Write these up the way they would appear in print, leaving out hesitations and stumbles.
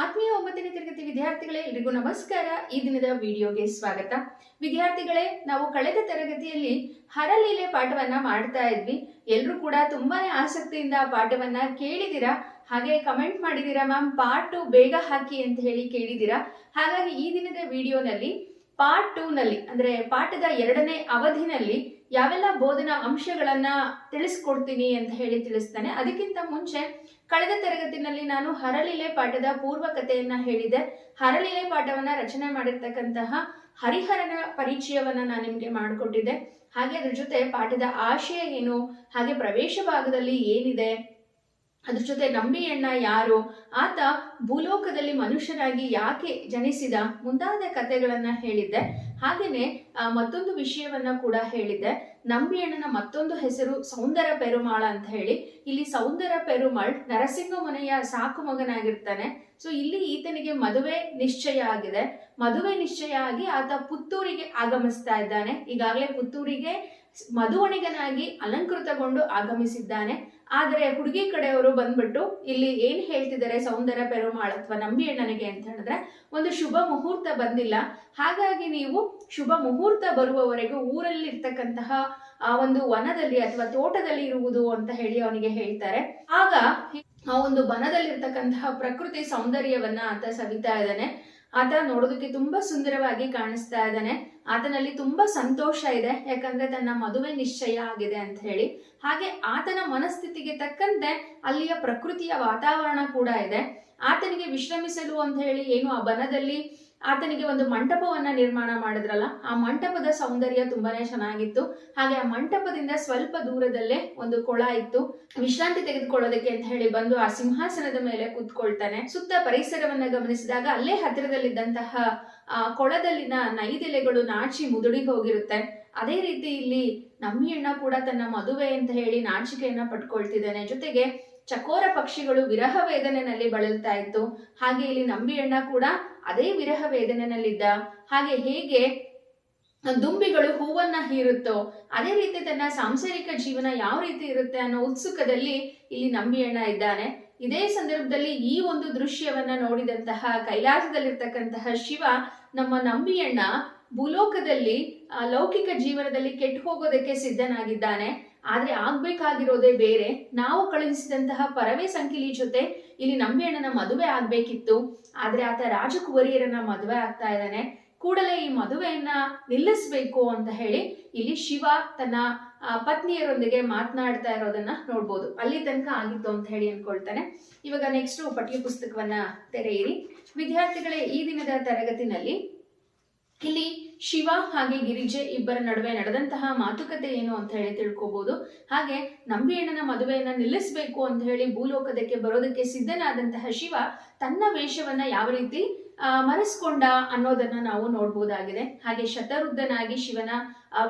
ಆತ್ಮೀಯ 9ನೇ ತರಗತಿ ವಿದ್ಯಾರ್ಥಿಗಳೇ, ಎಲ್ರಿಗೂ ನಮಸ್ಕಾರ. ಈ ದಿನದ ವಿಡಿಯೋಗೆ ಸ್ವಾಗತ. ವಿದ್ಯಾರ್ಥಿಗಳೇ, ನಾವು ಕಳೆದ ತರಗತಿಯಲ್ಲಿ ಹರಲೀಲೆ ಪಾಠವನ್ನ ಮಾಡ್ತಾ ಇದ್ವಿ. ಎಲ್ಲರೂ ಕೂಡ ತುಂಬಾನೇ ಆಸಕ್ತಿಯಿಂದ ಆ ಪಾಠವನ್ನ ಕೇಳಿದಿರಾ, ಹಾಗೆ ಕಮೆಂಟ್ ಮಾಡಿದೀರಾ. ಮ್ಯಾಮ್ ಪಾರ್ಟ್ 2 ಬೇಗ ಹಾಕಿ ಅಂತ ಹೇಳಿ ಕೇಳಿದಿರಾ. ಹಾಗಾಗಿ ಈ ದಿನದ ವಿಡಿಯೋನಲ್ಲಿ ಪಾರ್ಟ್ 2 ನಲ್ಲಿ ಅಂದ್ರೆ ಪಾಠದ 2ನೇ ಅವಧಿನಲ್ಲಿ ಯಾವೆಲ್ಲ ಬೋಧನಾ ಅಂಶಗಳನ್ನ ತಿಳಿಸ್ಕೊಡ್ತೀನಿ ಅಂತ ಹೇಳಿ ತಿಳಿಸ್ತಾನೆ. ಅದಕ್ಕಿಂತ ಮುಂಚೆ ಕಳೆದ ತರಗತಿನಲ್ಲಿ ನಾನು ಹರಲೀಲೆ ಪಾಠದ ಪೂರ್ವಕತೆಯನ್ನ ಹೇಳಿದೆ. ಹರಲೀಲೆ ಪಾಠವನ್ನ ರಚನೆ ಮಾಡಿರ್ತಕ್ಕಂತಹ ಹರಿಹರನ ಪರಿಚಯವನ್ನ ನಾನು ನಿಮ್ಗೆ ಮಾಡಿಕೊಟ್ಟಿದ್ದೆ. ಹಾಗೆ ಅದ್ರ ಜೊತೆ ಪಾಠದ ಆಶಯ ಏನು, ಹಾಗೆ ಪ್ರವೇಶ ಭಾಗದಲ್ಲಿ ಏನಿದೆ, ಅದ್ರ ಜೊತೆ ನಂಬಿಯಣ್ಣ ಯಾರು, ಆತ ಭೂಲೋಕದಲ್ಲಿ ಮನುಷ್ಯರಾಗಿ ಯಾಕೆ ಜನಿಸಿದ, ಮುಂತಾದ ಕಥೆಗಳನ್ನ ಹೇಳಿದ್ದೆ. ಹಾಗೇನೆ ಮತ್ತೊಂದು ವಿಷಯವನ್ನ ಕೂಡ ಹೇಳಿದ್ದೆ. ನಂಬಿಯಣ್ಣನ ಮತ್ತೊಂದು ಹೆಸರು ಸೌಂದರ ಪೆರುಮಾಳ ಅಂತ ಹೇಳಿ. ಇಲ್ಲಿ ಸೌಂದರ ಪೆರುಮಾಳ್ ನರಸಿಂಹಮುನಿಯ ಸಾಕು ಮಗನಾಗಿರ್ತಾನೆ. ಸೊ ಇಲ್ಲಿ ಈತನಿಗೆ ಮದುವೆ ನಿಶ್ಚಯ ಆಗಿದೆ. ಮದುವೆ ನಿಶ್ಚಯ ಆಗಿ ಆತ ಪುತ್ತೂರಿಗೆ ಆಗಮಿಸ್ತಾ ಇದ್ದಾನೆ. ಈಗಾಗಲೇ ಪುತ್ತೂರಿಗೆ ಮಧುವಣಿಗನಾಗಿ ಅಲಂಕೃತಗೊಂಡು ಆಗಮಿಸಿದ್ದಾನೆ. ಆದರೆ ಹುಡುಗಿ ಕಡೆಯವರು ಬಂದ್ಬಿಟ್ಟು ಇಲ್ಲಿ ಏನ್ ಹೇಳ್ತಿದ್ದಾರೆ, ಸೌಂದರ ಪೆರುಮಾಳ್ ಅಥವಾ ನಂಬಿಯಣ್ಣನಿಗೆ ಅಂತ ಹೇಳಿದ್ರೆ ಒಂದು ಶುಭ ಮುಹೂರ್ತ ಬಂದಿಲ್ಲ, ಹಾಗಾಗಿ ನೀವು ಶುಭ ಮುಹೂರ್ತ ಬರುವವರೆಗೂ ಊರಲ್ಲಿ ಇರ್ತಕ್ಕಂತಹ ಆ ಒಂದು ವನದಲ್ಲಿ ಅಥವಾ ತೋಟದಲ್ಲಿ ಇರುವುದು ಅಂತ ಹೇಳಿ ಅವನಿಗೆ ಹೇಳ್ತಾರೆ. ಆಗ ಆ ಒಂದು ವನದಲ್ಲಿರ್ತಕ್ಕಂತಹ ಪ್ರಕೃತಿ ಸೌಂದರ್ಯವನ್ನ ಆತ ಸವಿತಾ ಇದ್ದಾನೆ. ಆತ ನೋಡೋದಕ್ಕೆ ತುಂಬಾ ಸುಂದರವಾಗಿ ಕಾಣಿಸ್ತಾ ಇದ್ದಾನೆ. ಆತನಲ್ಲಿ ತುಂಬಾ ಸಂತೋಷ ಇದೆ, ಯಾಕಂದ್ರೆ ತನ್ನ ಮದುವೆ ನಿಶ್ಚಯ ಆಗಿದೆ ಅಂತ ಹೇಳಿ. ಹಾಗೆ ಆತನ ಮನಸ್ಥಿತಿಗೆ ತಕ್ಕಂತೆ ಅಲ್ಲಿಯ ಪ್ರಕೃತಿಯ ವಾತಾವರಣ ಕೂಡ ಇದೆ. ಆತನಿಗೆ ವಿಶ್ರಮಿಸಲು ಅಂತ ಹೇಳಿ ಏನು ಆ ಬನದಲ್ಲಿ ಆತನಿಗೆ ಒಂದು ಮಂಟಪವನ್ನ ನಿರ್ಮಾಣ ಮಾಡಿದ್ರಲ್ಲ, ಆ ಮಂಟಪದ ಸೌಂದರ್ಯ ತುಂಬಾನೇ ಚೆನ್ನಾಗಿತ್ತು. ಹಾಗೆ ಆ ಮಂಟಪದಿಂದ ಸ್ವಲ್ಪ ದೂರದಲ್ಲೇ ಒಂದು ಕೊಳ ಇತ್ತು. ವಿಶ್ರಾಂತಿ ತೆಗೆದುಕೊಳ್ಳೋದಕ್ಕೆ ಅಂತ ಹೇಳಿ ಬಂದು ಆ ಸಿಂಹಾಸನದ ಮೇಲೆ ಕೂತ್ಕೊಳ್ತಾನೆ. ಸುತ್ತ ಪರಿಸರವನ್ನ ಗಮನಿಸಿದಾಗ ಅಲ್ಲೇ ಹತ್ತಿರದಲ್ಲಿದ್ದಂತಹ ಆ ಕೊಳದಲ್ಲಿನ ನೈದೆಲೆಗಳು ನಾಚಿ ಮುದುಡಿ ಹೋಗಿರುತ್ತೆ. ಅದೇ ರೀತಿ ಇಲ್ಲಿ ನಂಬಿಯಣ್ಣ ಕೂಡ ತನ್ನ ಮದುವೆ ಅಂತ ಹೇಳಿ ನಾಚಿಕೆಯನ್ನ ಪಟ್ಕೊಳ್ತಿದ್ದಾನೆ. ಜೊತೆಗೆ ಚಕೋರ ಪಕ್ಷಿಗಳು ವಿರಹ ವೇದನೆಯಲ್ಲಿ ಬಳಲ್ತಾ ಇತ್ತು. ಹಾಗೆ ಇಲ್ಲಿ ನಂಬಿಯಣ್ಣ ಕೂಡ ಅದೇ ವಿರಹ ವೇದನೆಯಲ್ಲಿದ್ದ. ಹಾಗೆ ಹೇಗೆ ದುಂಬಿಗಳು ಹೂವನ್ನ ಹೀರುತ್ತೋ ಅದೇ ರೀತಿ ತನ್ನ ಸಾಂಸಾರಿಕ ಜೀವನ ಯಾವ ರೀತಿ ಇರುತ್ತೆ ಅನ್ನೋ ಉತ್ಸುಕದಲ್ಲಿ ಇಲ್ಲಿ ನಂಬಿಯಣ್ಣ ಇದ್ದಾನೆ. ಇದೇ ಸಂದರ್ಭದಲ್ಲಿ ಈ ಒಂದು ದೃಶ್ಯವನ್ನ ನೋಡಿದಂತಹ ಕೈಲಾಸದಲ್ಲಿರ್ತಕ್ಕಂತಹ ಶಿವ ನಮ್ಮ ನಂಬಿಯಣ್ಣ ಭೂಲೋಕದಲ್ಲಿ ಲೌಕಿಕ ಜೀವನದಲ್ಲಿ ಕೆಟ್ಟು ಹೋಗೋದಕ್ಕೆ ಸಿದ್ಧನಾಗಿದ್ದಾನೆ. ಆದ್ರೆ ಆಗ್ಬೇಕಾಗಿರೋದೇ ಬೇರೆ. ನಾವು ಕಳುಹಿಸಿದಂತಹ ಪರವೇ ಸಂಕಿಲಿ ಜೊತೆ ಇಲ್ಲಿ ನಂಬಿಯಣ್ಣನ ಮದುವೆ ಆಗ್ಬೇಕಿತ್ತು, ಆದ್ರೆ ಆತ ರಾಜಕುವರಿಯರನ್ನ ಮದುವೆ ಆಗ್ತಾ ಇದ್ದಾನೆ. ಕೂಡಲೇ ಈ ಮದುವೆಯನ್ನ ನಿಲ್ಲಿಸ್ಬೇಕು ಅಂತ ಹೇಳಿ ಇಲ್ಲಿ ಶಿವ ತನ್ನ ಪತ್ನಿಯರೊಂದಿಗೆ ಮಾತನಾಡ್ತಾ ಇರೋದನ್ನ ನೋಡ್ಬೋದು. ಅಲ್ಲಿ ತನಕ ಆಗಿತ್ತು ಅಂತ ಹೇಳಿ ಅನ್ಕೊಳ್ತಾನೆ. ಇವಾಗ ನೆಕ್ಸ್ಟ್ ಪಠ್ಯ ಪುಸ್ತಕವನ್ನ ತೆರೆಯಿರಿ. ವಿದ್ಯಾರ್ಥಿಗಳೇ, ಈ ದಿನದ ತರಗತಿನಲ್ಲಿ ಇಲ್ಲಿ ಶಿವ ಹಾಗೆ ಗಿರಿಜೆ ಇಬ್ಬರ ನಡುವೆ ನಡೆದಂತಹ ಮಾತುಕತೆ ಏನು ಅಂತ ಹೇಳಿ ತಿಳ್ಕೊಬಹುದು. ಹಾಗೆ ನಂಬಿಯಣ್ಣನ ಮದುವೆಯನ್ನ ನಿಲ್ಲಿಸಬೇಕು ಅಂತ ಹೇಳಿ ಭೂಲೋಕದಕ್ಕೆ ಬರೋದಕ್ಕೆ ಸಿದ್ಧನಾದಂತಹ ಶಿವ ತನ್ನ ವೇಷವನ್ನ ಯಾವ ರೀತಿ ಮರೆಸ್ಕೊಂಡ ಅನ್ನೋದನ್ನ ನಾವು ನೋಡ್ಬೋದಾಗಿದೆ. ಹಾಗೆ ಶತರುದ್ಧನಾಗಿ ಶಿವನ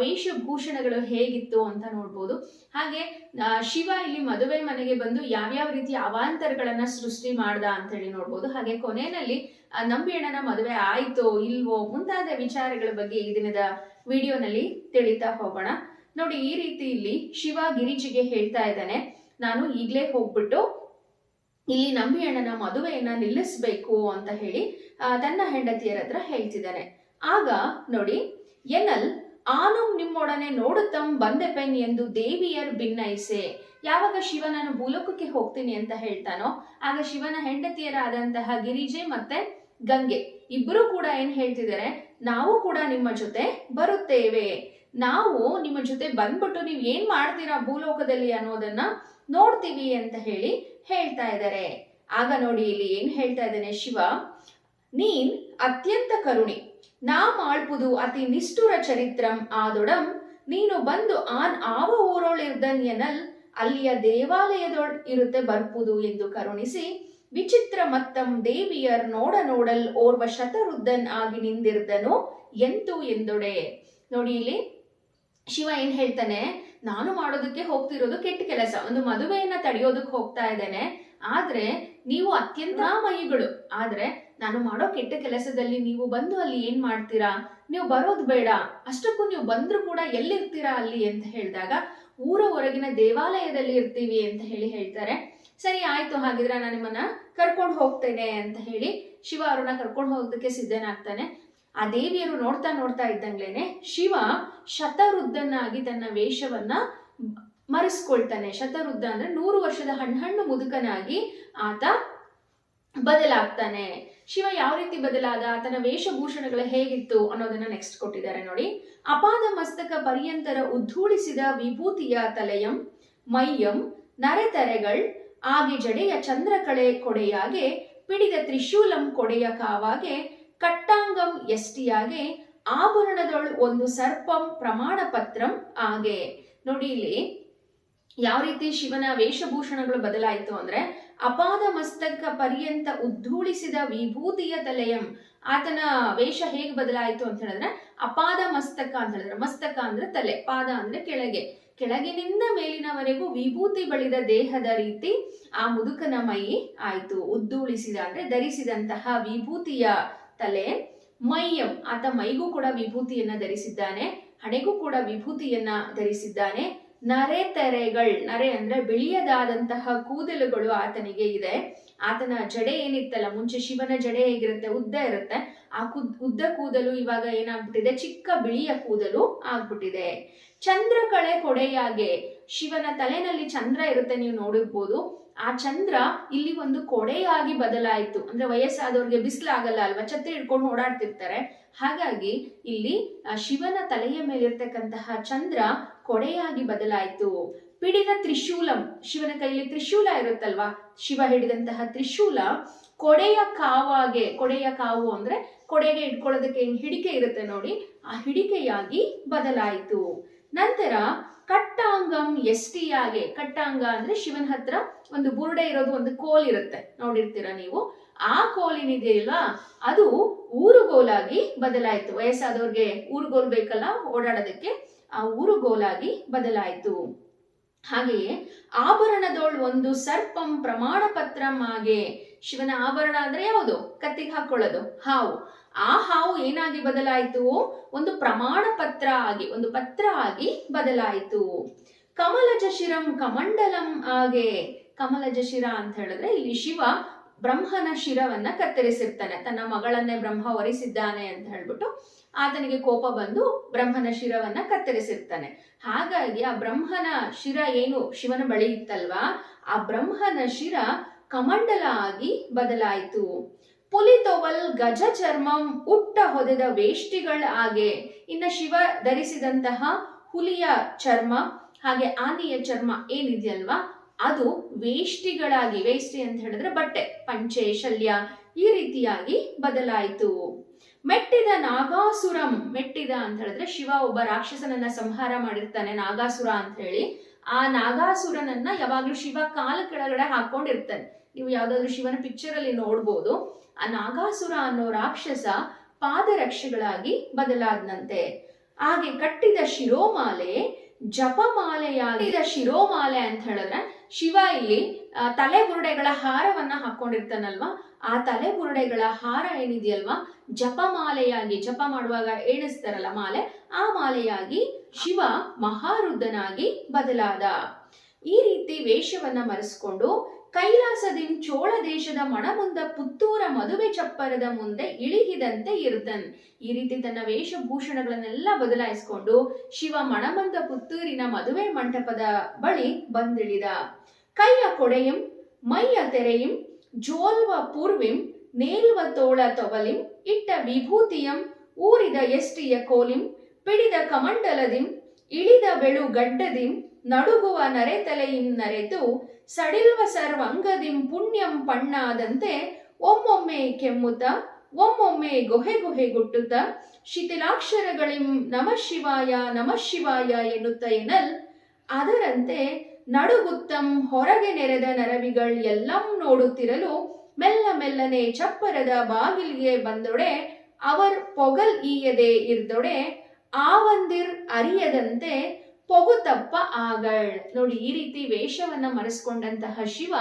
ವೇಷಭೂಷಣಗಳು ಹೇಗಿತ್ತು ಅಂತ ನೋಡ್ಬೋದು. ಹಾಗೆ ಶಿವ ಇಲ್ಲಿ ಮದುವೆ ಮನೆಗೆ ಬಂದು ಯಾವ್ಯಾವ ರೀತಿಯ ಅವಾಂತರಗಳನ್ನ ಸೃಷ್ಟಿ ಮಾಡ್ದ ಅಂತ ಹೇಳಿ ನೋಡ್ಬೋದು. ಹಾಗೆ ಕೊನೆಯಲ್ಲಿ ನಂಬಿಯಣ್ಣನ ಮದುವೆ ಆಯ್ತೋ ಇಲ್ವೋ ಮುಂತಾದ ವಿಚಾರಗಳ ಬಗ್ಗೆ ಈ ದಿನದ ವಿಡಿಯೋನಲ್ಲಿ ತಿಳಿತಾ ಹೋಗೋಣ. ನೋಡಿ, ಈ ರೀತಿ ಇಲ್ಲಿ ಶಿವ ಗಿರಿಜಿಗೆ ಹೇಳ್ತಾ ಇದ್ದಾನೆ, ನಾನು ಈಗ್ಲೇ ಹೋಗ್ಬಿಟ್ಟು ಇಲ್ಲಿ ನಂಬಿಯಣ್ಣನ ಮದುವೆಯನ್ನ ನಿಲ್ಲಿಸ್ಬೇಕು ಅಂತ ಹೇಳಿ ತನ್ನ ಹೆಂಡತಿಯರ ಹತ್ರ ಹೇಳ್ತಿದ್ದಾನೆ. ಆಗ ನೋಡಿ, ಎನ್ನಲ್ ಆನು ನಿಮ್ಮೊಡನೆ ನೋಡುತ್ತಂ ಬಂದೆಪೆನ್ ಎಂದು ದೇವಿಯರ್ ಭಿನ್ನೈಸೆ. ಯಾವಾಗ ಶಿವ ನಾನು ಭೂಲೋಕಕ್ಕೆ ಹೋಗ್ತೀನಿ ಅಂತ ಹೇಳ್ತಾನೋ ಆಗ ಶಿವನ ಹೆಂಡತಿಯರಾದಂತಹ ಗಿರಿಜೆ ಮತ್ತೆ ಗಂಗೆ ಇಬ್ಬರು ಕೂಡ ಏನ್ ಹೇಳ್ತಿದ್ದಾರೆ, ನಾವು ಕೂಡ ನಿಮ್ಮ ಜೊತೆ ಬರುತ್ತೇವೆ, ನಾವು ನಿಮ್ಮ ಜೊತೆ ಬಂದ್ಬಿಟ್ಟು ನೀವ್ ಏನ್ ಮಾಡ್ತೀರಾ ಭೂಲೋಕದಲ್ಲಿ ಅನ್ನೋದನ್ನ ನೋಡ್ತೀವಿ ಅಂತ ಹೇಳಿ ಹೇಳ್ತಾ ಇದ್ದಾರೆ. ಆಗ ನೋಡಿ ಇಲ್ಲಿ ಏನ್ ಹೇಳ್ತಾ ಇದ್ದಾನೆ ಶಿವ, ನೀನ್ ಅತ್ಯಂತ ಕರುಣಿ, ನಾ ಮಾಡ್ಪುದು ಅತಿ ನಿಷ್ಠುರ ಚರಿತ್ರಂ ಆದೊಡಂ, ನೀನು ಬಂದು ಆವ ಊರೊಳಿರ್ದನ್ ಎನ್ನಲ್ ಅಲ್ಲಿಯ ದೇವಾಲಯದೊಳ್ ಇರುತ್ತೆ ಬರ್ಪುದು ಎಂದು ಕರುಣಿಸಿ ವಿಚಿತ್ರ ಮತ್ತಂ ದೇವಿಯರ್ ನೋಡಲ್ ಓರ್ವ ಶತರುದ್ಧನ್ ಆಗಿ ನಿಂದಿರ್ದನು ಎಂತು ಎಂದೊಡೆ. ನೋಡಿ ಇಲ್ಲಿ ಶಿವ ಏನ್ ಹೇಳ್ತಾನೆ, ನಾನು ಮಾಡೋದಕ್ಕೆ ಹೋಗ್ತಿರೋದು ಕೆಟ್ಟ ಕೆಲಸ, ಒಂದು ಮದುವೆಯನ್ನ ತಡೆಯೋದಕ್ಕೆ ಹೋಗ್ತಾ ಇದ್ದೇನೆ, ಆದ್ರೆ ನೀವು ಅತ್ಯಂತ ಮಯಿಗಳು, ಆದ್ರೆ ನಾನು ಮಾಡೋ ಕೆಟ್ಟ ಕೆಲಸದಲ್ಲಿ ನೀವು ಬಂದು ಅಲ್ಲಿ ಏನ್ ಮಾಡ್ತೀರಾ, ನೀವು ಬರೋದು ಬೇಡ, ಅಷ್ಟಕ್ಕೂ ನೀವು ಬಂದ್ರು ಕೂಡ ಎಲ್ಲಿರ್ತೀರಾ ಅಲ್ಲಿ ಅಂತ ಹೇಳಿದಾಗ ಊರ ಹೊರಗಿನ ದೇವಾಲಯದಲ್ಲಿ ಇರ್ತೀವಿ ಅಂತ ಹೇಳಿ ಹೇಳ್ತಾರೆ. ಸರಿ ಆಯ್ತು, ಹಾಗಿದ್ರೆ ನಾನು ನಿಮ್ಮನ್ನ ಕರ್ಕೊಂಡು ಹೋಗ್ತೇನೆ ಅಂತ ಹೇಳಿ ಶಿವ ಅವ್ರನ್ನ ಕರ್ಕೊಂಡು ಹೋಗೋದಕ್ಕೆ ಸಿದ್ಧನಾಗ್ತಾನೆ. ಆ ದೇವಿಯರು ನೋಡ್ತಾ ನೋಡ್ತಾ ಇದ್ದಂಗ್ಲೇನೆ ಶಿವ ಶತವೃದ್ಧನಾಗಿ ತನ್ನ ವೇಷವನ್ನ ಮರೆಸ್ಕೊಳ್ತಾನೆ. ಶತವೃದ್ಧ ಅಂದ್ರೆ 100 ವರ್ಷದ ಹಣ್ಣು ಮುದುಕನಾಗಿ ಆತ ಬದಲಾಗ್ತಾನೆ. ಶಿವ ಯಾವ ರೀತಿ ಬದಲಾದ, ಆತನ ವೇಷಭೂಷಣಗಳು ಹೇಗಿತ್ತು ಅನ್ನೋದನ್ನ ನೆಕ್ಸ್ಟ್ ಕೊಟ್ಟಿದ್ದಾರೆ ನೋಡಿ. ಅಪಾದ ಮಸ್ತಕ ಪರ್ಯಂತರ ಉದ್ಧೂಳಿಸಿದ ವಿಭೂತಿಯ ತಲೆಯಂ ಮೈಯಂ ನರೆತರೆಗಳ್ ಆಗಿ ಜಡೆಯ ಚಂದ್ರಕಳೆ ಕೊಡೆಯಾಗೆ ಪಿಡಿದ ತ್ರಿಶೂಲಂ ಕೊಡೆಯ ಕಾವಾಗೆ ಕಟ್ಟಾಂಗಂ ಎಷ್ಟಿಯಾಗೆ ಆಭರಣದೊಳು ಒಂದು ಸರ್ಪಂ ಪ್ರಮಾಣ ಪತ್ರಂ ಆಗೆ. ನೋಡಿ ಇಲ್ಲಿ ಯಾವ ರೀತಿ ಶಿವನ ವೇಷಭೂಷಣಗಳು ಬದಲಾಯಿತು ಅಂದ್ರೆ, ಅಪಾದ ಮಸ್ತಕ ಪರ್ಯಂತ ಉದ್ಧೂಳಿಸಿದ ವಿಭೂತಿಯ ತಲೆಯಂ, ಆತನ ವೇಷ ಹೇಗೆ ಬದಲಾಯಿತು ಅಂತ ಹೇಳಿದ್ರೆ ಅಪಾದ ಮಸ್ತಕ ಅಂತ ಹೇಳಿದ್ರೆ, ಮಸ್ತಕ ಅಂದ್ರೆ ತಲೆ, ಪಾದ ಅಂದ್ರೆ ಕೆಳಗೆ, ಕೆಳಗಿನಿಂದ ಮೇಲಿನವರೆಗೂ ವಿಭೂತಿ ಬಳಿದ ದೇಹದ ರೀತಿ ಆ ಮುದುಕನ ಮೈ ಆಯ್ತು. ಉದ್ದೂಳಿಸಿದ ಅಂದ್ರೆ ಧರಿಸಿದಂತಹ ವಿಭೂತಿಯ ತಲೆ. ಮೈಯಂ, ಆತ ಮೈಗೂ ಕೂಡ ವಿಭೂತಿಯನ್ನ ಧರಿಸಿದ್ದಾನೆ, ಹಣೆಗೂ ಕೂಡ ವಿಭೂತಿಯನ್ನ ಧರಿಸಿದ್ದಾನೆ. ನರೆ ತೆರೆಗಳ್, ನರೆ ಅಂದ್ರೆ ಬಿಳಿಯದಾದಂತಹ ಕೂದಲುಗಳು ಆತನಿಗೆ ಇದೆ. ಆತನ ಜಡೆ ಏನಿತ್ತಲ್ಲ, ಮುಂಚೆ ಶಿವನ ಜಡೆ ಹೇಗಿರುತ್ತೆ, ಉದ್ದ ಇರುತ್ತೆ, ಆ ಉದ್ದ ಕೂದಲು ಇವಾಗ ಏನಾಗ್ಬಿಟ್ಟಿದೆ, ಚಿಕ್ಕ ಬಿಳಿಯ ಕೂದಲು ಆಗ್ಬಿಟ್ಟಿದೆ. ಚಂದ್ರಕಳೆ ಕೊಡೆಯಾಗೆ, ಶಿವನ ತಲೆನಲ್ಲಿ ಚಂದ್ರ ಇರುತ್ತೆ, ನೀವು ನೋಡಿರ್ಬೋದು. ಆ ಚಂದ್ರ ಇಲ್ಲಿ ಒಂದು ಕೊಡೆಯಾಗಿ ಬದಲಾಯಿತು. ಅಂದ್ರೆ ವಯಸ್ಸಾದವ್ರಿಗೆ ಬಿಸಿಲಾಗಲ್ಲ ಅಲ್ವಾ, ಛತ್ರಿ ಹಿಡ್ಕೊಂಡು ಓಡಾಡ್ತಿರ್ತಾರೆ, ಹಾಗಾಗಿ ಇಲ್ಲಿ ಶಿವನ ತಲೆಯ ಮೇಲಿರ್ತಕ್ಕಂತಹ ಚಂದ್ರ ಕೊಡೆಯಾಗಿ ಬದಲಾಯಿತು. ಪಿಡಿದ ತ್ರಿಶೂಲಂ, ಶಿವನ ಕೈಯಲ್ಲಿ ತ್ರಿಶೂಲ ಇರುತ್ತಲ್ವಾ, ಶಿವ ಹಿಡಿದಂತಹ ತ್ರಿಶೂಲ ಕೊಡೆಯ ಕಾವಾಗೆ, ಕೊಡೆಯ ಕಾವು ಅಂದ್ರೆ ಕೊಡೆಗೆ ಇಟ್ಕೊಳ್ಳೋದಕ್ಕೆ ಹಿಡಿಕೆ ಇರುತ್ತೆ ನೋಡಿ, ಆ ಹಿಡಿಕೆಯಾಗಿ ಬದಲಾಯಿತು. ನಂತರ ಕಟ್ಟಾಂಗಂ ಎಷ್ಟಿಯಾಗೆ, ಕಟ್ಟಾಂಗ ಅಂದ್ರೆ ಶಿವನ ಹತ್ರ ಒಂದು ಬುರುಡೆ ಇರೋದು, ಒಂದು ಕೋಲ್ ಇರುತ್ತೆ, ನೋಡಿರ್ತೀರ ನೀವು. ಆ ಕೋಲಿನಿದೆಯಲ್ಲ ಅದು ಊರುಗೋಲಾಗಿ ಬದಲಾಯಿತು. ವಯಸ್ಸಾದವ್ರಿಗೆ ಊರುಗೋಲ್ ಬೇಕಲ್ಲ ಓಡಾಡೋದಕ್ಕೆ, ಆ ಊರುಗೋಲಾಗಿ ಬದಲಾಯಿತು. ಹಾಗೆಯೇ ಆಭರಣದೋಳ್ ಒಂದು ಸರ್ಪಂ ಪ್ರಮಾಣ ಪತ್ರಂ ಆಗೆ, ಶಿವನ ಆಭರಣ ಅಂದ್ರೆ ಯಾವುದು, ಕತ್ತಿಗೆ ಹಾಕೊಳ್ಳೋದು ಹಾವು, ಆ ಹಾವು ಏನಾಗಿ ಬದಲಾಯಿತು, ಒಂದು ಪ್ರಮಾಣ ಪತ್ರ ಆಗಿ, ಒಂದು ಪತ್ರ ಆಗಿ ಬದಲಾಯಿತು. ಕಮಲಜ ಶಿರಂ ಕಮಂಡಲಂ ಆಗೆ, ಕಮಲಜ ಶಿರ ಅಂತ ಹೇಳಿದ್ರೆ ಇಲ್ಲಿ ಶಿವ ಬ್ರಹ್ಮನ ಶಿರವನ್ನ ಕತ್ತರಿಸಿರ್ತಾನೆ. ತನ್ನ ಮಗಳನ್ನೇ ಬ್ರಹ್ಮ ವರಿಸಿದ್ದಾನೆ ಅಂತ ಹೇಳ್ಬಿಟ್ಟು ಆತನಿಗೆ ಕೋಪ ಬಂದು ಬ್ರಹ್ಮನ ಶಿರವನ್ನ ಕತ್ತರಿಸಿರ್ತಾನೆ. ಹಾಗಾಗಿ ಆ ಬ್ರಹ್ಮನ ಶಿರ ಏನು ಶಿವನ ಬಳಿ ಇತ್ತಲ್ವಾ, ಆ ಬ್ರಹ್ಮನ ಶಿರ ಕಮಂಡಲ ಆಗಿ ಬದಲಾಯಿತು. ಪುಲಿತೊವಲ್ ಗಜ ಚರ್ಮಂ ಉಟ್ಟ ಹೊದೆದ ವೇಷ್ಟಿಗಳ ಹಾಗೆ, ಇನ್ನ ಶಿವ ಧರಿಸಿದಂತಹ ಹುಲಿಯ ಚರ್ಮ ಹಾಗೆ ಆನೆಯ ಚರ್ಮ ಏನಿದೆಯಲ್ವಾ, ಅದು ವೇಷ್ಟಿಗಳಾಗಿ, ವೇಷ್ಟಿ ಅಂತ ಹೇಳಿದ್ರೆ ಬಟ್ಟೆ, ಪಂಚೆ ಶಲ್ಯ ಈ ರೀತಿಯಾಗಿ ಬದಲಾಯಿತು. ಮೆಟ್ಟಿದ ನಾಗಾಸುರಂ, ಮೆಟ್ಟಿದ ಅಂತ ಹೇಳಿದ್ರೆ ಶಿವ ಒಬ್ಬ ರಾಕ್ಷಸನನ್ನ ಸಂಹಾರ ಮಾಡಿರ್ತಾನೆ, ನಾಗಾಸುರ ಅಂತ ಹೇಳಿ. ಆ ನಾಗಾಸುರನನ್ನ ಯಾವಾಗ್ಲೂ ಶಿವ ಕಾಲ ಕೆಳಗಡೆ ಹಾಕೊಂಡಿರ್ತಾನೆ. ನೀವು ಯಾವ್ದಾದ್ರು ಶಿವನ ಪಿಕ್ಚರ್ ಅಲ್ಲಿ ನೋಡ್ಬೋದು. ಆ ನಾಗಾಸುರ ಅನ್ನೋ ರಾಕ್ಷಸ ಪಾದರಕ್ಷೆಗಳಾಗಿ ಬದಲಾದನಂತೆ. ಹಾಗೆ ಕಟ್ಟಿದ ಶಿರೋಮಾಲೆ ಜಪಮಾಲೆಯಾಗಿ, ಶಿರೋಮಾಲೆ ಅಂತ ಹೇಳಿದ್ರೆ ಶಿವ ಇಲ್ಲಿ ತಲೆ ಬುರುಡೆಗಳ ಹಾರವನ್ನ ಹಾಕೊಂಡಿರ್ತಾನಲ್ವಾ, ಆ ತಲೆ ಬುರುಡೆಗಳ ಹಾರ ಏನಿದೆಯಲ್ವಾ ಜಪಮಾಲೆಯಾಗಿ, ಜಪ ಮಾಡುವಾಗ ಎಣಿಸ್ತಾರಲ್ಲ ಮಾಲೆ, ಆ ಮಾಲೆಯಾಗಿ ಶಿವ ಮಹಾರುದ್ಧನಾಗಿ ಬದಲಾದ. ಈ ರೀತಿ ವೇಷವನ್ನ ಮರೆಸ್ಕೊಂಡು ಕೈಲಾಸದಿಂ ಚೋಳ ದೇಶದ ಮಣಮುಂದ ಪುತ್ತೂರ ಮದುವೆ ಚಪ್ಪರದ ಮುಂದೆ ಇಳಿಹಿದಂತೆ ಇರ್ದನ್. ಈ ರೀತಿ ತನ್ನ ವೇಷಭೂಷಣಗಳನ್ನೆಲ್ಲ ಬದಲಾಯಿಸಿಕೊಂಡು ಶಿವ ಮಣಮಂದ ಪುತ್ತೂರಿನ ಮದುವೆ ಮಂಟಪದ ಬಳಿ ಬಂದಿಳಿದ. ಕೈಯ ಕೊಡೆಯಂ ಮೈಯ ತೆರೆಯಂ ಜೋಲ್ವ ಪೂರ್ವಿಂ ನೇಲ್ವ ತೋಳ ತೊವಲಿಂ ಇಟ್ಟ ವಿಭೂತಿಯಂ ಊರಿದ ಎಷ್ಟಿಯ ಕೋಲಿಂ ಪಿಡಿದ ಕಮಂಡಲದಿಂ ಇಳಿದ ಬೆಳು ಗಡ್ಡದಿಂ ನಡುಗುವ ನರೆತಲೆಯಿಂ ನರೆತು ಸಡಿಲ್ವ ಸರ್ವಂಗದಿಂ ಪುಣ್ಯಂ ಪಣ್ಣಾದಂತೆ ಒಮ್ಮೊಮ್ಮೆ ಕೆಮ್ಮುತ್ತ ಒಮ್ಮೊಮ್ಮೆ ಗೊಹೆ ಗೊಹೆ ಗುಟ್ಟುತ್ತ ಶಿಥಿಲಾಕ್ಷರಗಳಿಂ ನಮಃ ಶಿವಾಯ ಎನ್ನುತ್ತ ಎನ್ನಲ್ ಅದರಂತೆ ನಡುಗುತ್ತಂ ಹೊರಗೆ ನೆರೆದ ನರವಿಗಳ್ ಎಲ್ಲಂ ನೋಡುತ್ತಿರಲು ಮೆಲ್ಲ ಮೆಲ್ಲನೆ ಚಪ್ಪರದ ಬಾಗಿಲಿಗೆ ಬಂದೊಡೆ ಅವರ್ ಪೊಗಲ್ ಈಯದೆ ಇರ್ದೊಡೆ ಆವಂದಿರ್ ಅರಿಯದಂತೆ ಪೊಗುತಪ್ಪ ಆಗಳ್. ನೋಡಿ, ಈ ರೀತಿ ವೇಷವನ್ನ ಮರೆಸ್ಕೊಂಡಂತಹ ಶಿವ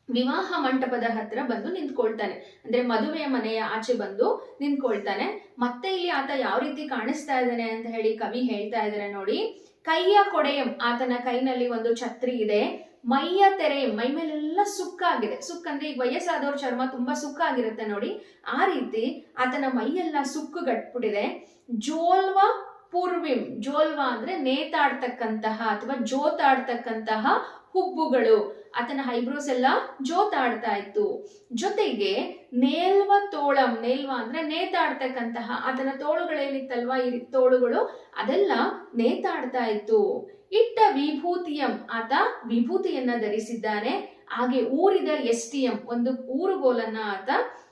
ವಿವಾಹ ಮಂಟಪದ ಹತ್ರ ಬಂದು ನಿಂತ್ಕೊಳ್ತಾನೆ, ಅಂದ್ರೆ ಮದುವೆಯ ಮನೆಯ ಆಚೆ ಬಂದು ನಿಂತ್ಕೊಳ್ತಾನೆ. ಮತ್ತೆ ಇಲ್ಲಿ ಆತ ಯಾವ ರೀತಿ ಕಾಣಿಸ್ತಾ ಇದ್ದಾನೆ ಅಂತ ಹೇಳಿ ಕವಿ ಹೇಳ್ತಾ ಇದ್ದಾರೆ ನೋಡಿ. ಕೈಯ ಕೊಡೆಯಂ, ಆತನ ಕೈನಲ್ಲಿ ಒಂದು ಛತ್ರಿ ಇದೆ. ಮೈಯ ತೆರೆ, ಮೈ ಮೇಲೆಲ್ಲ ಸುಕ್ಕಾಗಿದೆ. ಸುಕ್ಕಂದ್ರೆ ಈಗ ವಯಸ್ಸಾದವ್ರ ಚರ್ಮ ತುಂಬಾ ಸುಕ್ಕಾಗಿರುತ್ತೆ ನೋಡಿ, ಆ ರೀತಿ ಆತನ ಮೈಯೆಲ್ಲ ಸುಕ್ಕುಗಟ್ಬಿಟ್ಟಿದೆ. ಜೋಲ್ವ ಪೂರ್ವಿಂ, ಜೋಲ್ವ ಅಂದ್ರೆ ನೇತಾಡ್ತಕ್ಕಂತಹ ಅಥವಾ ಜೋತಾಡ್ತಕ್ಕಂತಹ ಹುಬ್ಬುಗಳು, ಆತನ ಐಬ್ರೋಸ್ ಎಲ್ಲ ಜೋತಾಡ್ತಾ ಇತ್ತು. ಜೊತೆಗೆ ನೇಲ್ವ ತೋಳಂ, ನೇಲ್ವ ಅಂದ್ರೆ ನೇತಾಡ್ತಕ್ಕಂತಹ ಆತನ ತೋಳುಗಳೇನಿತ್ತಲ್ವಾ, ಈ ತೋಳುಗಳು ಅದೆಲ್ಲ ನೇತಾಡ್ತಾ ಇತ್ತು. ಇಟ್ಟ ವಿಭೂತಿಯಂ, ಆತ ವಿಭೂತಿಯನ್ನ ಧರಿಸಿದ್ದಾನೆ. ಹಾಗೆ ಊರಿದ ಎಸ್ಟಿಯಂ, ಒಂದು ಊರುಗೋಲನ್ನ ಆತ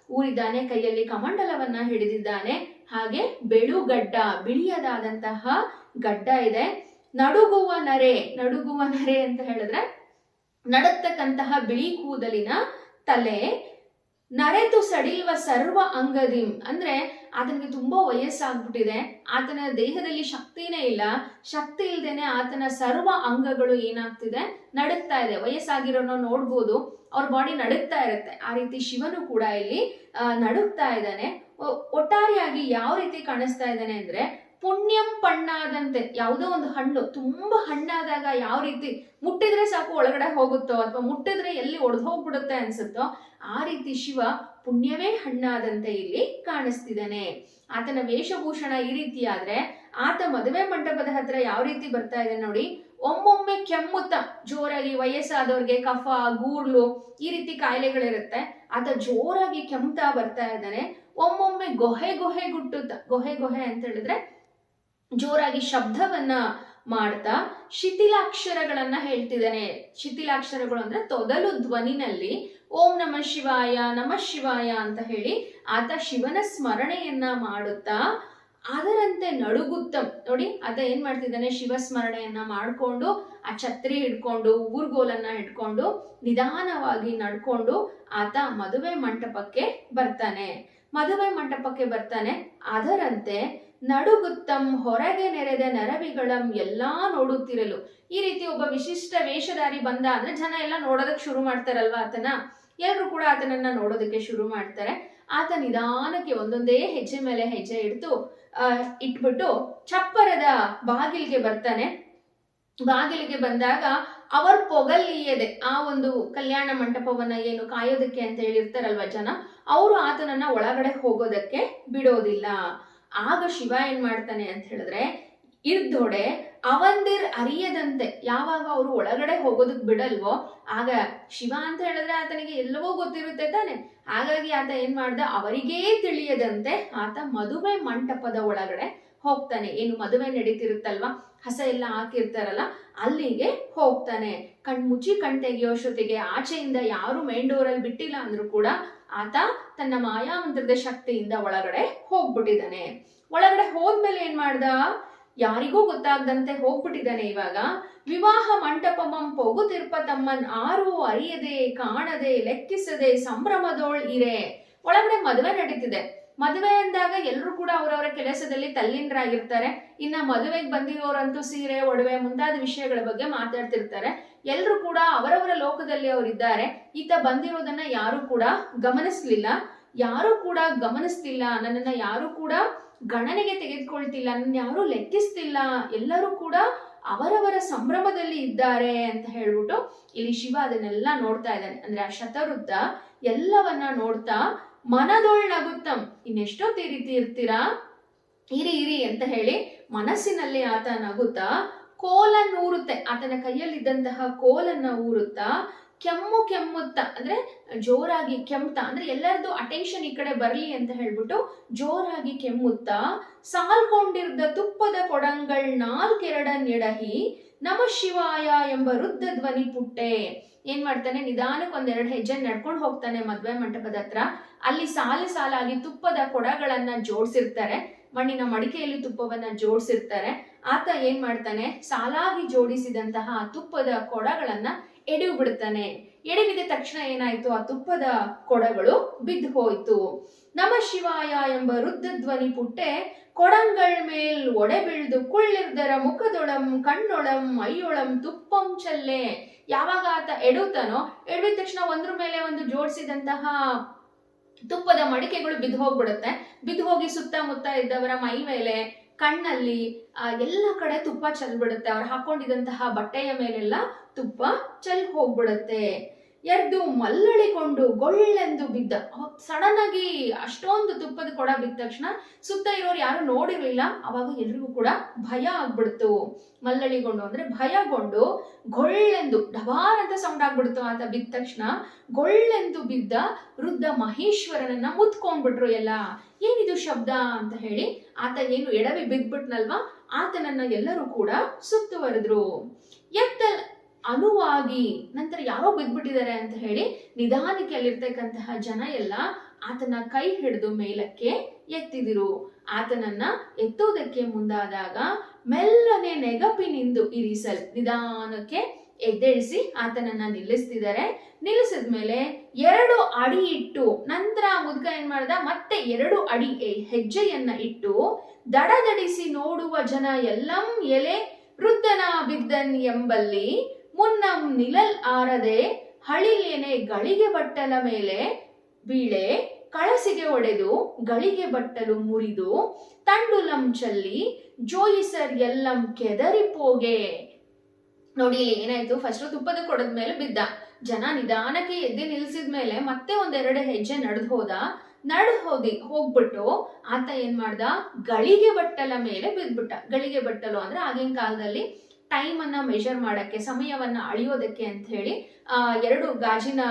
ಊರಿದ್ದಾನೆ. ಕೈಯಲ್ಲಿ ಕಮಂಡಲವನ್ನ ಹಿಡಿದಿದ್ದಾನೆ. ಹಾಗೆ ಬೆಳುಗಡ್ಡ, ಬಿಳಿಯದಾದಂತಹ ಗಡ್ಡ ಇದೆ. ನಡುಗುವ ನರೆ, ನಡುಗುವ ನರೆ ಅಂತ ಹೇಳಿದ್ರೆ ನಡತಕ್ಕಂತಹ ಬಿಳಿ ಕೂದಲಿನ ತಲೆ. ನರೆತು ಸಡಿಲ್ವ ಸರ್ವ ಅಂಗದಿಂ, ಅಂದ್ರೆ ಆತನಿಗೆ ತುಂಬಾ ವಯಸ್ಸಾಗ್ಬಿಟ್ಟಿದೆ, ಆತನ ದೇಹದಲ್ಲಿ ಶಕ್ತಿನೇ ಇಲ್ಲ. ಶಕ್ತಿ ಇಲ್ದೇನೆ ಆತನ ಸರ್ವ ಅಂಗಗಳು ಏನಾಗ್ತಿದೆ, ನಡುಗ್ತಾ ಇದೆ. ವಯಸ್ಸಾಗಿರೋನ ನೋಡ್ಬೋದು, ಅವ್ರ ಬಾಡಿ ನಡುಗ್ತಾ ಇರುತ್ತೆ. ಆ ರೀತಿ ಶಿವನು ಕೂಡ ಇಲ್ಲಿ ನಡುಗ್ತಾ ಇದ್ದಾನೆ. ಒಟ್ಟಾರೆಯಾಗಿ ಯಾವ ರೀತಿ ಕಾಣಿಸ್ತಾ ಇದ್ದಾನೆ ಅಂದ್ರೆ, ಪುಣ್ಯಂ ಪಣ್ಣಾದಂತೆ, ಯಾವುದೋ ಒಂದು ಹಣ್ಣು ತುಂಬಾ ಹಣ್ಣಾದಾಗ ಯಾವ ರೀತಿ ಮುಟ್ಟಿದ್ರೆ ಸಾಕು ಒಳಗಡೆ ಹೋಗುತ್ತೋ, ಅಥವಾ ಮುಟ್ಟಿದ್ರೆ ಎಲ್ಲಿ ಒಡೆದು ಹೋಗ್ಬಿಡುತ್ತೆ ಅನ್ಸುತ್ತೋ, ಆ ರೀತಿ ಶಿವ ಪುಣ್ಯವೇ ಹಣ್ಣಾದಂತೆ ಇಲ್ಲಿ ಕಾಣಿಸ್ತಿದ್ದಾನೆ. ಆತನ ವೇಷಭೂಷಣ ಈ ರೀತಿ ಆದ್ರೆ, ಆತ ಮದುವೆ ಮಂಟಪದ ಹತ್ರ ಯಾವ ರೀತಿ ಬರ್ತಾ ಇದೆ ನೋಡಿ. ಒಮ್ಮೊಮ್ಮೆ ಕೆಮ್ಮುತ್ತ ಜೋರಾಗಿ, ವಯಸ್ಸಾದವ್ರಿಗೆ ಕಫ, ಗೂರ್ಲು ಈ ರೀತಿ ಕಾಯಿಲೆಗಳಿರುತ್ತೆ, ಆತ ಜೋರಾಗಿ ಕೆಮ್ತಾ ಬರ್ತಾ ಇದ್ದಾನೆ. ಒಮ್ಮೊಮ್ಮೆ ಗೊಹೆ ಗೊಹೆ ಗುಟ್ಟುತ್ತ, ಗೊಹೆ ಗೊಹೆ ಅಂತ ಹೇಳಿದ್ರೆ ಜೋರಾಗಿ ಶಬ್ದವನ್ನ ಮಾಡ್ತಾ ಶಿಥಿಲಾಕ್ಷರಗಳನ್ನ ಹೇಳ್ತಿದ್ದಾನೆ. ಶಿಥಿಲಾಕ್ಷರಗಳು ಅಂದ್ರೆ ತೊದಲು ಧ್ವನಿನಲ್ಲಿ ಓಂ ನಮಃ ಶಿವಾಯ, ನಮಃ ಶಿವಾಯ ಅಂತ ಹೇಳಿ ಆತ ಶಿವನ ಸ್ಮರಣೆಯನ್ನ ಮಾಡುತ್ತಾ ಅದರಂತೆ ನಡುಗುತ್ತಂ ನೋಡಿ. ಆತ ಏನ್ ಮಾಡ್ತಿದ್ದಾನೆ, ಶಿವ ಸ್ಮರಣೆಯನ್ನ ಮಾಡ್ಕೊಂಡು ಆ ಛತ್ರಿ ಹಿಡ್ಕೊಂಡು, ಊರ್ಗೋಲನ್ನ ಹಿಡ್ಕೊಂಡು ನಿಧಾನವಾಗಿ ನಡ್ಕೊಂಡು ಆತ ಮದುವೆ ಮಂಟಪಕ್ಕೆ ಬರ್ತಾನೆ. ಮದುವೆ ಮಂಟಪಕ್ಕೆ ಬರ್ತಾನೆ. ಅದರಂತೆ ನಡುಗುತ್ತಂ ಹೊರಗೆ ನೆರೆದ ನರವಿಗಳಂ ಎಲ್ಲಾ ನೋಡುತ್ತಿರಲು. ಈ ರೀತಿ ಒಬ್ಬ ವಿಶಿಷ್ಟ ವೇಷಧಾರಿ ಬಂದ ಅಂದ್ರೆ ಜನ ಎಲ್ಲ ನೋಡೋದಕ್ಕೆ ಶುರು ಮಾಡ್ತಾರಲ್ವಾ ಆತನ, ಎಲ್ರು ಕೂಡ ಆತನನ್ನ ನೋಡೋದಕ್ಕೆ ಶುರು ಮಾಡ್ತಾರೆ. ಆತ ನಿಧಾನಕ್ಕೆ ಒಂದೊಂದೇ ಹೆಜ್ಜೆ ಮೇಲೆ ಹೆಜ್ಜೆ ಇಟ್ಬಿಟ್ಟು ಚಪ್ಪರದ ಬಾಗಿಲಿಗೆ ಬರ್ತಾನೆ. ಬಾಗಿಲಿಗೆ ಬಂದಾಗ ಅವರ ಪೊಗಲಿಯದೆ, ಆ ಒಂದು ಕಲ್ಯಾಣ ಮಂಟಪವನ್ನ ಏನು ಕಾಯೋದಕ್ಕೆ ಅಂತ ಹೇಳಿರ್ತಾರಲ್ವ ಜನ, ಅವರು ಆತನನ್ನ ಒಳಗಡೆ ಹೋಗೋದಕ್ಕೆ ಬಿಡೋದಿಲ್ಲ. ಆಗ ಶಿವ ಏನ್ ಮಾಡ್ತಾನೆ ಅಂತ ಹೇಳಿದ್ರೆ, ಇರ್ದೊಡೆ ಅವಂದಿರ್ ಅರಿಯದಂತೆ, ಯಾವಾಗ ಅವರು ಒಳಗಡೆ ಹೋಗೋದಕ್ ಬಿಡಲ್ವೋ ಆಗ ಶಿವ ಅಂತ ಹೇಳಿದ್ರೆ ಆತನಿಗೆ ಎಲ್ಲವೋ ಗೊತ್ತಿರುತ್ತೆ ತಾನೆ, ಹಾಗಾಗಿ ಆತ ಏನ್ ಮಾಡ್ದ, ಅವರಿಗೇ ತಿಳಿಯದಂತೆ ಆತ ಮದುವೆ ಮಂಟಪದ ಒಳಗಡೆ ಹೋಗ್ತಾನೆ. ಏನು ಮದುವೆ ನಡೀತಿರುತ್ತಲ್ವಾ, ಹಸ ಎಲ್ಲ ಹಾಕಿರ್ತಾರಲ್ಲ, ಅಲ್ಲಿಗೆ ಹೋಗ್ತಾನೆ. ಕಣ್ಮುಚ್ಚಿ ಕಣ್ ತೆಗೆಯೋಷ್ಟೊತ್ತಿಗೆ ಆಚೆಯಿಂದ ಯಾರು ಮೇನ್ ಡೋರಲ್ಲಿ ಬಿಟ್ಟಿಲ್ಲ ಅಂದ್ರೂ ಕೂಡ ಆತ ತನ್ನ ಮಾಯಾಮಂತ್ರದ ಶಕ್ತಿಯಿಂದ ಒಳಗಡೆ ಹೋಗ್ಬಿಟ್ಟಿದ್ದಾನೆ. ಒಳಗಡೆ ಹೋದ್ಮೇಲೆ ಏನ್ ಮಾಡ್ದ, ಯಾರಿಗೂ ಗೊತ್ತಾಗದಂತೆ ಹೋಗ್ಬಿಟ್ಟಿದ್ದಾನೆ. ಇವಾಗ ವಿವಾಹ ಮಂಟಪಮಂ ಪೊಗುತಿರ್ಪ ತಮ್ಮನ್ ಆರು ಅರಿಯದೆ ಕಾಣದೆ ಲೆಕ್ಕಿಸದೆ ಸಂಭ್ರಮದೋಳ್ ಇರೆ. ಒಳಗಡೆ ಮದುವೆ ನಡೀತಿದೆ. ಮದುವೆ ಅಂದಾಗ ಎಲ್ಲರೂ ಕೂಡ ಅವರವರ ಕೆಲಸದಲ್ಲಿ ತಲ್ಲೀನರಾಗಿರ್ತಾರೆ. ಇನ್ನ ಮದುವೆಗೆ ಬಂದಿರೋರಂತೂ ಸೀರೆ, ಒಡವೆ ಮುಂತಾದ ವಿಷಯಗಳ ಬಗ್ಗೆ ಮಾತಾಡ್ತಿರ್ತಾರೆ. ಎಲ್ರು ಕೂಡ ಅವರವರ ಲೋಕದಲ್ಲಿ ಅವರಿದ್ದಾರೆ. ಈತ ಬಂದಿರೋದನ್ನ ಯಾರು ಕೂಡ ಗಮನಿಸ್ಲಿಲ್ಲ, ಯಾರು ಕೂಡ ಗಮನಿಸ್ತಿಲ್ಲ, ನನ್ನನ್ನ ಯಾರು ಕೂಡ ಗಣನೆಗೆ ತೆಗೆದುಕೊಳ್ತಿಲ್ಲ, ನನ್ನ ಯಾರು ಲೆಕ್ಕಿಸ್ತಿಲ್ಲ, ಎಲ್ಲರೂ ಕೂಡ ಅವರವರ ಸಂಭ್ರಮದಲ್ಲಿ ಇದ್ದಾರೆ ಅಂತ ಹೇಳ್ಬಿಟ್ಟು ಇಲ್ಲಿ ಶಿವ ಅದನ್ನೆಲ್ಲ ನೋಡ್ತಾ ಇದ್ದಾನೆ. ಅಂದ್ರೆ ಆ ಶತವೃದ್ಧ ಎಲ್ಲವನ್ನ ನೋಡ್ತಾ ಮನದೊಳ್ ನಗುತ್ತಂ, ಇನ್ನೆಷ್ಟೊತ್ತು ಈ ರೀತಿ ಇರ್ತೀರಾ, ಇರಿ ಅಂತ ಹೇಳಿ ಮನಸ್ಸಿನಲ್ಲಿ ಆತ ನಗುತ್ತಾ ಕೋಲನ್ನ ಊರುತ್ತೆ, ಆತನ ಕೈಯಲ್ಲಿದ್ದಂತಹ ಕೋಲನ್ನ ಊರುತ್ತಾ ಕೆಮ್ಮುತ್ತಾ ಅಂದ್ರೆ ಜೋರಾಗಿ ಕೆಮ್ತಾ, ಅಂದ್ರೆ ಎಲ್ಲರದು ಅಟೆನ್ಷನ್ ಈ ಕಡೆ ಬರ್ಲಿ ಅಂತ ಹೇಳ್ಬಿಟ್ಟು ಜೋರಾಗಿ ಕೆಮ್ಮುತ್ತಾ ಸಾಲ್ಕೊಂಡಿರ್ದ ತುಪ್ಪದ ಕೊಡಂಗಳ್ ನಾಲ್ಕೆರಡನ್ನೆಡಹಿ ನಮ ಶಿವಾಯ ಎಂಬ ವೃದ್ಧ ಧ್ವನಿ ಪುಟ್ಟೆ. ಏನ್ ಮಾಡ್ತಾನೆ, ನಿಧಾನಕ್ಕೆ ಒಂದೆರಡು ಹೆಜ್ಜೆ ನಡ್ಕೊಂಡು ಹೋಗ್ತಾನೆ ಮದ್ವೆ ಮಂಟಪದ ಹತ್ರ. ಅಲ್ಲಿ ಸಾಲಾಗಿ ತುಪ್ಪದ ಕೊಡಗಳನ್ನ ಜೋಡಿಸಿರ್ತಾರೆ, ಮಣ್ಣಿನ ಮಡಿಕೆಯಲ್ಲಿ ತುಪ್ಪವನ್ನ ಜೋಡಿಸಿರ್ತಾರೆ. ಆತ ಏನ್ ಮಾಡ್ತಾನೆ, ಸಾಲಾಗಿ ಜೋಡಿಸಿದಂತಹ ಆ ತುಪ್ಪದ ಕೊಡಗಳನ್ನ ಎಡೆವು ಬಿಡ್ತಾನೆ. ಎಡೆವಿದ ತಕ್ಷಣ ಏನಾಯ್ತು, ಆ ತುಪ್ಪದ ಕೊಡಗಳು ಬಿದ್ದು ಹೋಯ್ತು. ನಮ ಶಿವಾಯ ಎಂಬ ವೃದ್ಧ ಧ್ವನಿ ಪುಟ್ಟೆ ಕೊಡಂಗಳ್ ಮೇಲ್ ಒಡೆ ಬೀಳ್ದು ಕುಳ್ಳಿರ್ದರ ಮುಖದೊಳಂ ಕಣ್ಣೊಳಂ ಐಯೊಳಂ ತುಪ್ಪಂ ಚಲ್ಲೆ. ಯಾವಾಗ ಆತ ಎಡುತ್ತಾನೋ, ಎಡವಿದ ತಕ್ಷಣ ಒಂದ್ರ ಮೇಲೆ ಒಂದು ಜೋಡಿಸಿದಂತಹ ತುಪ್ಪದ ಮಡಿಕೆಗಳು ಬಿದ್ದು ಹೋಗ್ಬಿಡುತ್ತೆ. ಬಿದ್ದು ಹೋಗಿ ಸುತ್ತಮುತ್ತ ಇದ್ದವರ ಮೈ ಮೇಲೆ, ಕಣ್ಣಲ್ಲಿ ಎಲ್ಲ ಕಡೆ ತುಪ್ಪ ಚೆಲ್ಬಿಡುತ್ತೆ. ಅವ್ರು ಹಾಕೊಂಡಿದಂತಹ ಬಟ್ಟೆಯ ಮೇಲೆಲ್ಲ ತುಪ್ಪ ಚೆಲ್ ಹೋಗ್ಬಿಡುತ್ತೆ. ಎದ್ದು ಮಲ್ಲಳಿಕೊಂಡು ಗೊಳ್ಳೆಂದು ಬಿದ್ದ. ಸಡನ್ ಆಗಿ ಅಷ್ಟೊಂದು ತುಪ್ಪದ ಕೊಡ ಬಿದ್ದ ತಕ್ಷಣ ಸುತ್ತ ಇರೋರು ಯಾರು ನೋಡಿರ್ಲಿಲ್ಲ. ಅವಾಗ ಎಲ್ರಿಗೂ ಕೂಡ ಭಯ ಆಗ್ಬಿಡ್ತು. ಮಲ್ಲಳಿಗೊಂಡು ಅಂದ್ರೆ ಭಯಗೊಂಡು ಗೊಳ್ಳೆಂದು ಡಬಾರ್ ಅಂತ ಸೌಂಡ್ ಆಗ್ಬಿಡ್ತು. ಆತ ಬಿದ್ದ ತಕ್ಷಣ ಗೊಳ್ಳೆಂದು ಬಿದ್ದ ವೃದ್ಧ ಮಹೇಶ್ವರನನ್ನ ಮುತ್ಕೊಂಡ್ಬಿಟ್ರು ಎಲ್ಲ. ಏನಿದು ಶಬ್ದ ಅಂತ ಹೇಳಿ ಆತ ಏನು ಎಡವಿ ಬಿದ್ಬಿಟ್ನಲ್ವಾ, ಆತನನ್ನ ಎಲ್ಲರೂ ಕೂಡ ಸುತ್ತುವರೆದ್ರು. ಎತ್ತ ಅನುವಾಗಿ ನಂತರ ಯಾರೋ ಬಿದ್ಬಿಟ್ಟಿದ್ದಾರೆ ಅಂತ ಹೇಳಿ ನಿಧಾನಕ್ಕೆ ಅಲ್ಲಿರ್ತಕ್ಕಂತಹ ಜನ ಎಲ್ಲ ಆತನ ಕೈ ಹಿಡಿದು ಮೇಲಕ್ಕೆ ಎತ್ತಿದಿರು. ಆತನನ್ನ ಎತ್ತುವುದಕ್ಕೆ ಮುಂದಾದಾಗ ಮೆಲ್ಲನೆ ನೆಗಪಿನಿಂದು ಇರಿಸಲ್ ನಿಧಾನಕ್ಕೆ ಎದ್ದೇಳಿಸಿ ಆತನನ್ನ ನಿಲ್ಲಿಸ್ತಿದ್ದಾರೆ. ನಿಲ್ಲಿಸಿದ್ಮೇಲೆ 2 ಅಡಿ ಇಟ್ಟು ನಂತರ ಮುದುಕ ಏನ್ ಮಾಡ್ದ, ಮತ್ತೆ 2 ಅಡಿ ಹೆಜ್ಜೆಯನ್ನ ಇಟ್ಟು ದಡದಡಿಸಿ ನೋಡುವ ಜನ ಎಲ್ಲಂ ಎಲೆ ವೃದ್ಧನ ಬಿದ್ದನ್ ಎಂಬಲ್ಲಿ ಮುನ್ನಂ ನಿಲಲ್ ಆರದೆ ಹಳಿಲೇನೆ ಗಳಿಗೆ ಬಟ್ಟಲ ಮೇಲೆ ಬೀಳೆ ಕಳಸಿಗೆ ಒಡೆದು ಗಳಿಗೆ ಬಟ್ಟಲು ಮುರಿದು ತಂಡುಲಂ ಚಲ್ಲಿ ಜೋಯಿಸರ್ ಎಲ್ಲಂ ಕೆದರಿಪೋಗೆ. ನೋಡಿ ಇಲ್ಲಿ ಏನಾಯ್ತು, ಫಸ್ಟ್ ತುಪ್ಪದ ಕೊಡದ ಮೇಲೆ ಬಿದ್ದ. ಜನ ನಿಧಾನಕ್ಕೆ ಎದ್ದು ನಿಲ್ಸಿದ್ಮೇಲೆ ಮತ್ತೆ 1-2 ಹೆಜ್ಜೆ ಹೋಗ್ಬಿಟ್ಟು ಆತ ಏನ್ ಮಾಡ್ದ, ಗಳಿಗೆ ಬಟ್ಟಲ ಮೇಲೆ ಬಿದ್ಬಿಟ್ಟ. ಗಳಿಗೆ ಬಟ್ಟಲು ಅಂದ್ರೆ ಆಗಿನ ಕಾಲದಲ್ಲಿ ಟೈಮ್ ಅನ್ನ ಮೆಜರ್ ಮಾಡಕ್ಕೆ, ಸಮಯವನ್ನ ಅಳಿಯೋದಕ್ಕೆ ಅಂತ ಹೇಳಿ 2 ಗಾಜಿನ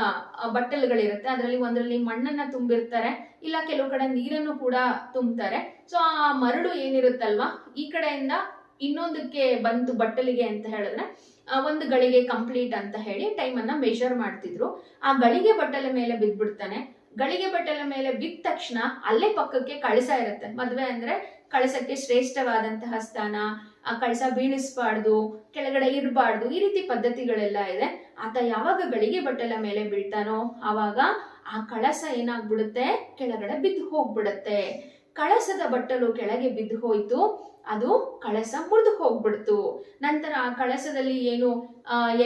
ಬಟ್ಟಲುಗಳಿರುತ್ತೆ. ಅದರಲ್ಲಿ ಒಂದರಲ್ಲಿ ಮಣ್ಣನ್ನ ತುಂಬಿರ್ತಾರೆ, ಇಲ್ಲ ಕೆಲವು ಕಡೆ ನೀರನ್ನು ಕೂಡ ತುಂಬ್ತಾರೆ. ಸೊ ಆ ಮರಳು ಏನಿರುತ್ತಲ್ವಾ, ಈ ಕಡೆಯಿಂದ ಇನ್ನೊಂದಕ್ಕೆ ಬಂತು ಬಟ್ಟಲಿಗೆ ಅಂತ ಹೇಳಿದ್ರೆ 1 ಗಳಿಗೆ ಕಂಪ್ಲೀಟ್ ಅಂತ ಹೇಳಿ ಟೈಮ್ ಅನ್ನ ಮೆಜರ್ ಮಾಡ್ತಿದ್ರು. ಆ ಗಳಿಗೆ ಬಟ್ಟಲ ಮೇಲೆ ಬಿದ್ಬಿಡ್ತಾನೆ. ಗಳಿಗೆ ಬಟ್ಟಲ ಮೇಲೆ ಬಿದ್ದ ತಕ್ಷಣ ಅಲ್ಲೇ ಪಕ್ಕಕ್ಕೆ ಕಳಸ ಇರುತ್ತೆ. ಮದ್ವೆ ಅಂದ್ರೆ ಕಳಸಕ್ಕೆ ಶ್ರೇಷ್ಠವಾದಂತಹ ಸ್ಥಾನ, ಆ ಕಳಸ ಬೀಳಿಸಬಾರ್ದು, ಕೆಳಗಡೆ ಇರಬಾರ್ದು, ಈ ರೀತಿ ಪದ್ಧತಿಗಳೆಲ್ಲ ಇದೆ. ಆತ ಯಾವಾಗ ಗಳಿಗೆ ಬಟ್ಟಲ ಮೇಲೆ ಬೀಳ್ತಾನೋ ಆವಾಗ ಆ ಕಳಸ ಏನಾಗ್ಬಿಡುತ್ತೆ, ಕೆಳಗಡೆ ಬಿದ್ದು ಹೋಗ್ಬಿಡುತ್ತೆ. ಕಳಸದ ಬಟ್ಟಲು ಕೆಳಗೆ ಬಿದ್ದು ಹೋಯ್ತು, ಅದು ಕಳಸ ಮುರಿದು ಹೋಗ್ಬಿಡ್ತು. ನಂತರ ಆ ಕಳಸದಲ್ಲಿ ಏನು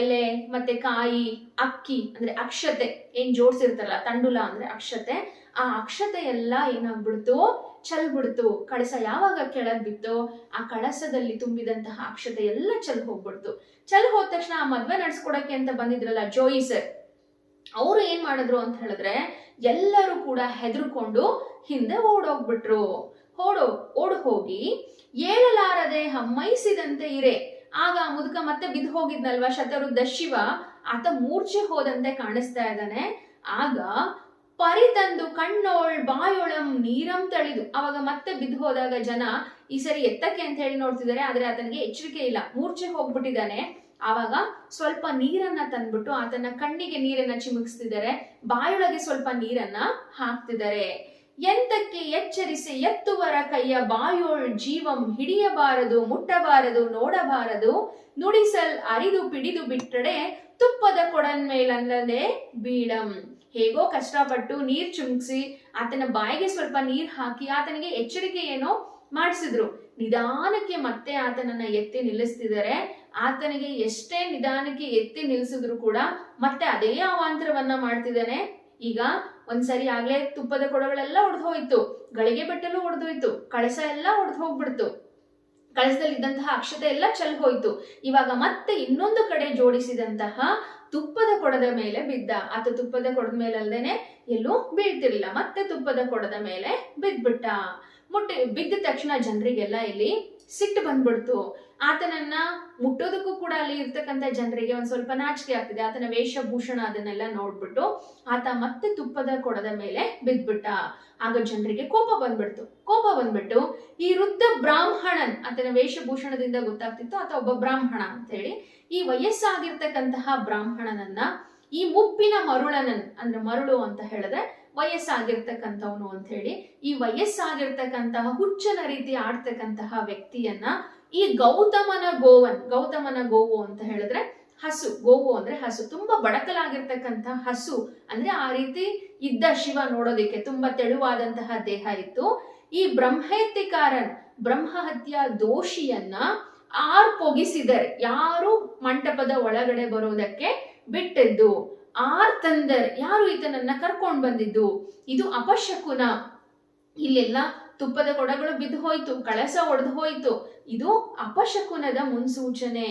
ಎಲೆ ಮತ್ತೆ ಕಾಯಿ, ಅಕ್ಕಿ ಅಂದ್ರೆ ಅಕ್ಷತೆ ಏನ್ ಜೋಡ್ಸಿರ್ತಾರಲ್ಲ, ತಂಡುಲ ಅಂದ್ರೆ ಅಕ್ಷತೆ, ಆ ಅಕ್ಷತೆ ಎಲ್ಲ ಏನಾಗ್ಬಿಡ್ತು, ಚಲ್ಬಿಡ್ತು. ಕಳಸ ಯಾವಾಗ ಕೆಳಗ್ ಬಿತ್ತೋ ಆ ಕಳಸದಲ್ಲಿ ತುಂಬಿದಂತಹ ಅಕ್ಷತೆ ಎಲ್ಲ ಚಲ್ ಹೋಗ್ಬಿಡ್ತು. ಚಲ್ ಹೋದ ತಕ್ಷಣ ಆ ಮದ್ವೆ ನಡ್ಸ್ಕೊಡಕ್ಕೆ ಅಂತ ಬಂದಿದ್ರಲ್ಲ ಜೋಯಿಸರ್, ಅವರು ಏನ್ ಮಾಡಿದ್ರು ಅಂತ ಹೇಳಿದ್ರೆ ಎಲ್ಲರೂ ಕೂಡ ಹೆದರ್ಕೊಂಡು ಹಿಂದೆ ಓಡೋಗ್ಬಿಟ್ರು. ಓಡ್ ಹೋಗಿ ಏಳಲಾರದೆ ಹಮ್ಮೈಸಿದಂತೆ ಇರೆ. ಆಗ ಮುದುಕ ಮತ್ತೆ ಬಿದ್ದು ಹೋಗಿದ್ನಲ್ವಾ ಶತವೃದ್ಧ ಶಿವ, ಆತ ಮೂರ್ಛೆ ಹೋದಂತೆ ಕಾಣಿಸ್ತಾ ಇದ್ದಾನೆ. ಆಗ ಪರಿತಂದು ಕಣ್ಣೋಳ್ ಬಾಯೊಳಂ ನೀರಂ ತಳಿದು. ಅವಾಗ ಮತ್ತೆ ಬಿದ್ದು ಹೋದಾಗ ಜನ ಈ ಸರಿ ಎತ್ತಕ್ಕೆ ಅಂತ ಹೇಳಿ ನೋಡ್ತಿದ್ದಾರೆ, ಆದ್ರೆ ಆತನಿಗೆ ಎಚ್ಚರಿಕೆ ಇಲ್ಲ, ಮೂರ್ಛೆ ಹೋಗ್ಬಿಟ್ಟಿದ್ದಾನೆ. ಆವಾಗ ಸ್ವಲ್ಪ ನೀರನ್ನ ತಂದ್ಬಿಟ್ಟು ಆತನ ಕಣ್ಣಿಗೆ ನೀರನ್ನ ಚಿಮುಕಿಸ್ತಿದ್ದಾರೆ, ಬಾಯೊಳಗೆ ಸ್ವಲ್ಪ ನೀರನ್ನ ಹಾಕ್ತಿದ್ದಾರೆ. ಎಂತಕ್ಕೆ ಎಚ್ಚರಿಸಿ ಎತ್ತುವರ ಕೈಯ ಬಾಯೋಳ್ ಜೀವಂ ಹಿಡಿಯಬಾರದು, ಮುಟ್ಟಬಾರದು, ನೋಡಬಾರದು, ನುಡಿಸಲ್ ಅರಿದು ಪಿಡಿದು ಬಿಟ್ಟಡೆ ತುಪ್ಪದ ಕೊಡನ್ ಮೇಲಲ್ಲದೆ ಬೀಳಂ. ಹೇಗೋ ಕಷ್ಟಪಟ್ಟು ನೀರ್ ಚುಮ್ಕಿಸಿ ಆತನ ಬಾಯಿಗೆ ಸ್ವಲ್ಪ ನೀರ್ ಹಾಕಿ ಆತನಿಗೆ ಎಚ್ಚರಿಕೆ ಏನೋ ಮಾಡಿಸಿದ್ರು. ನಿಧಾನಕ್ಕೆ ಮತ್ತೆ ಆತನನ್ನ ಎತ್ತಿ ನಿಲ್ಲಿಸ್ತಿದ್ದಾರೆ. ಆತನಿಗೆ ಎಷ್ಟೇ ನಿಧಾನಕ್ಕೆ ಎತ್ತಿ ನಿಲ್ಲಿಸಿದ್ರು ಕೂಡ ಮತ್ತೆ ಅದೇ ಅವಾಂತರವನ್ನ ಮಾಡ್ತಿದ್ದಾನೆ. ಈಗ ಒಂದ್ಸರಿ ಆಗ್ಲೇ ತುಪ್ಪದ ಕೊಡಗಳೆಲ್ಲ ಒಡೆದು ಹೋಯ್ತು, ಗಳಿಗೆ ಬಟ್ಟಲು ಒಡೆದೋಯ್ತು, ಕಳಸ ಎಲ್ಲ ಒಡೆದು ಹೋಗ್ಬಿಡ್ತು, ಕಳಸದಲ್ಲಿ ಇದ್ದಂತಹ ಅಕ್ಷತೆ ಎಲ್ಲ ಚೆಲ್ ಹೋಯ್ತು. ಇವಾಗ ಮತ್ತೆ ಇನ್ನೊಂದು ಕಡೆ ಜೋಡಿಸಿದಂತಹ ತುಪ್ಪದ ಕೊಡದ ಮೇಲೆ ಬಿದ್ದ. ಆತ ತುಪ್ಪದ ಕೊಡದ ಮೇಲೆ ಅಲ್ದೇನೆ ಎಲ್ಲೂ ಬೀಳ್ತಿರ್ಲಿಲ್ಲ, ಮತ್ತೆ ತುಪ್ಪದ ಕೊಡದ ಮೇಲೆ ಬಿದ್ಬಿಟ್ಟ. ಬಿದ್ದ ತಕ್ಷಣ ಜನರಿಗೆಲ್ಲ ಇಲ್ಲಿ ಸಿಟ್ಟು ಬಂದ್ಬಿಡ್ತು. ಆತನನ್ನ ಮುಟ್ಟೋದಕ್ಕೂ ಕೂಡ ಅಲ್ಲಿ ಇರ್ತಕ್ಕಂಥ ಜನರಿಗೆ ಒಂದ್ ಸ್ವಲ್ಪ ನಾಚಿಕೆ ಆಗ್ತಿದೆ. ಆತನ ವೇಷಭೂಷಣ ಅದನ್ನೆಲ್ಲ ನೋಡ್ಬಿಟ್ಟು ಆತ ಮತ್ತೆ ತುಪ್ಪದ ಕೊಡದ ಮೇಲೆ ಬಿದ್ಬಿಟ್ಟ. ಆಗ ಜನರಿಗೆ ಕೋಪ ಬಂದ್ಬಿಟ್ಟು ಈ ವೃದ್ಧ ಬ್ರಾಹ್ಮಣನ್, ಆತನ ವೇಷಭೂಷಣದಿಂದ ಗೊತ್ತಾಗ್ತಿತ್ತು ಆತ ಒಬ್ಬ ಬ್ರಾಹ್ಮಣ ಅಂತ ಹೇಳಿ, ಈ ವಯಸ್ಸಾಗಿರ್ತಕ್ಕಂತಹ ಬ್ರಾಹ್ಮಣನನ್ನ ಈ ಮುಪ್ಪಿನ ಮರುಳನನ್, ಅಂದ್ರೆ ಮರುಳು ಅಂತ ಹೇಳಿದ್ರೆ ವಯಸ್ಸಾಗಿರ್ತಕ್ಕಂಥವನು ಅಂತ ಹೇಳಿ, ಈ ವಯಸ್ಸಾಗಿರ್ತಕ್ಕಂತಹ ಹುಚ್ಚನ ರೀತಿ ಆಡ್ತಕ್ಕಂತಹ ವ್ಯಕ್ತಿಯನ್ನ ಈ ಗೌತಮನ ಗೋವು ಅಂತ ಹೇಳಿದ್ರೆ ಹಸು, ಗೋವು ಅಂದ್ರೆ ಹಸು, ತುಂಬಾ ಬಡಕಲಾಗಿರ್ತಕ್ಕಂಥ ಹಸು ಅಂದ್ರೆ ಆ ರೀತಿ ಇದ್ದ ಶಿವ. ನೋಡೋದಿಕ್ಕೆ ತುಂಬಾ ತೆಳುವಾದಂತಹ ದೇಹ ಇತ್ತು. ಈ ಬ್ರಹ್ಮಹತ್ಯಕಾರನ್, ಬ್ರಹ್ಮಹತ್ಯ ದೋಷಿಯನ್ನ ಪೊಗಿಸಿದರೆ, ಯಾರು ಮಂಟಪದ ಒಳಗಡೆ ಬರೋದಕ್ಕೆ ಬಿಟ್ಟಿದ್ದು, ತಂದರ್, ಯಾರು ಈತನನ್ನ ಕರ್ಕೊಂಡ್ ಬಂದಿದ್ದು, ಇದು ಅಪಶಕುನ. ಇಲ್ಲೆಲ್ಲ ತುಪ್ಪದ ಕೊಡಗಳು ಬಿದ್ದು ಹೋಯ್ತು, ಕಳಸ ಒಡೆದು ಹೋಯ್ತು. ಇದು ಅಪಶಕುನದ ಮುನ್ಸೂಚನೆ.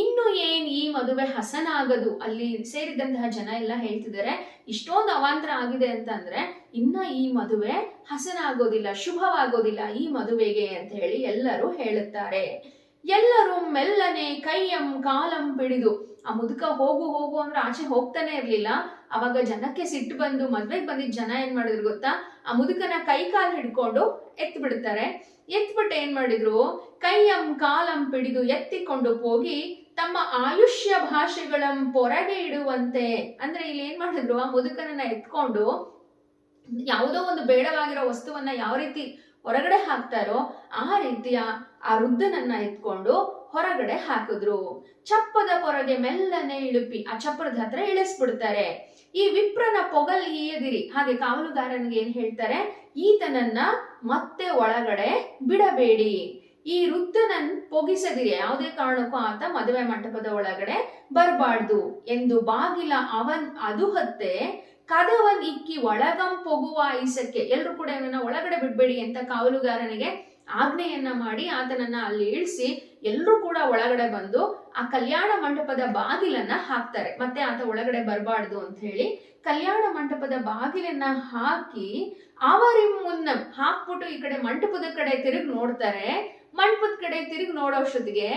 ಇನ್ನು ಏನ್ ಈ ಮದುವೆ ಹಸನಾಗದು. ಅಲ್ಲಿ ಸೇರಿದಂತಹ ಜನ ಎಲ್ಲ ಹೇಳ್ತಿದ್ದಾರೆ, ಇಷ್ಟೊಂದು ಅವಾಂತರ ಆಗಿದೆ ಅಂತಂದ್ರೆ ಇನ್ನ ಈ ಮದುವೆ ಹಸನಾಗೋದಿಲ್ಲ, ಶುಭವಾಗೋದಿಲ್ಲ ಈ ಮದುವೆಗೆ ಅಂತ ಹೇಳಿ ಎಲ್ಲರೂ ಹೇಳುತ್ತಾರೆ. ಎಲ್ಲರೂ ಮೆಲ್ಲನೆ ಕೈಯಂ ಕಾಲಂ ಪಿಡಿದು, ಆ ಮುದುಕ ಹೋಗು ಹೋಗು ಅಂದ್ರೆ ಆಚೆ ಹೋಗ್ತಾನೆ ಇರ್ಲಿಲ್ಲ. ಅವಾಗ ಜನಕ್ಕೆ ಸಿಟ್ಟು ಬಂದು ಮದ್ವೆಗೆ ಬಂದಿದ್ದ ಜನ ಏನ್ ಮಾಡಿದ್ರು ಗೊತ್ತಾ, ಆ ಮುದುಕನ ಕೈ ಕಾಲು ಹಿಡ್ಕೊಂಡು ಎತ್ ಬಿಡ್ತಾರೆ. ಎತ್ಬಿಟ್ಟು ಏನ್ ಮಾಡಿದ್ರು, ಕೈಯಂ ಕಾಲಂ ಪಿಡಿದು ಎತ್ತಿಕೊಂಡು ಹೋಗಿ ತಮ್ಮ ಆಯುಷ್ಯ ಭಾಷೆಗಳಂ ಪೊರಗೆ ಇಡುವಂತೆ. ಅಂದ್ರೆ ಇಲ್ಲಿ ಏನ್ ಮಾಡಿದ್ರು, ಆ ಮುದುಕನನ್ನ ಎತ್ಕೊಂಡು ಯಾವುದೋ ಒಂದು ಬೇಡವಾಗಿರೋ ವಸ್ತುವನ್ನ ಯಾವ ರೀತಿ ಹೊರಗಡೆ ಹಾಕ್ತಾರೋ ಆ ರೀತಿಯ ಆ ವೃದ್ಧನನ್ನ ಎತ್ಕೊಂಡು ಹೊರಗಡೆ ಹಾಕಿದ್ರು. ಚಪ್ಪದ ಪೊರಗೆ ಮೆಲ್ಲನೆ ಇಳುಪಿ, ಆ ಚಪ್ಪರದ ಹತ್ರ ಇಳಿಸ್ಬಿಡ್ತಾರೆ. ಈ ವಿಪ್ರನ ಪೊಗಲ್ ಈಯದಿರಿ, ಹಾಗೆ ಕಾವಲುಗಾರನಿಗೆ ಏನ್ ಹೇಳ್ತಾರೆ, ಈತನನ್ನ ಮತ್ತೆ ಒಳಗಡೆ ಬಿಡಬೇಡಿ, ಈ ವೃದ್ಧನನ್ ಪೊಗಿಸದಿರಿ, ಯಾವುದೇ ಕಾರಣಕ್ಕೂ ಆತ ಮದುವೆ ಮಂಟಪದ ಒಳಗಡೆ ಬರಬಾರ್ದು ಎಂದು ಬಾಗಿಲ ಅವನ್ ಅದು ಹತ್ತೆ ಕದವನ್ ಇಕ್ಕಿ ಒಳಗಂ ಪೊಗುವ ಐಸಕ್ಕೆ. ಎಲ್ರು ಕೂಡ ಇವನನ್ನ ಒಳಗಡೆ ಬಿಡ್ಬೇಡಿ ಅಂತ ಕಾವಲುಗಾರನಿಗೆ ಆಜ್ಞೆಯನ್ನ ಮಾಡಿ ಆತನನ್ನ ಅಲ್ಲಿ ಇಳಿಸಿ ಎಲ್ರು ಕೂಡ ಒಳಗಡೆ ಬಂದು ಆ ಕಲ್ಯಾಣ ಮಂಟಪದ ಬಾಗಿಲನ್ನ ಹಾಕ್ತಾರೆ. ಮತ್ತೆ ಆತ ಒಳಗಡೆ ಬರಬಾರ್ದು ಅಂತ ಹೇಳಿ ಕಲ್ಯಾಣ ಮಂಟಪದ ಬಾಗಿಲನ್ನ ಹಾಕಿ ಅವರಿಂ ಮುನ್ನಂ ಹಾಕ್ಬಿಟ್ಟು ಈ ಕಡೆ ಮಂಟಪದ ಕಡೆ ತಿರುಗಿ ನೋಡ್ತಾರೆ. ಮಂಟಪದ ಕಡೆ ತಿರುಗಿ ನೋಡೋಷ್ಟೊತ್ತಿಗೆ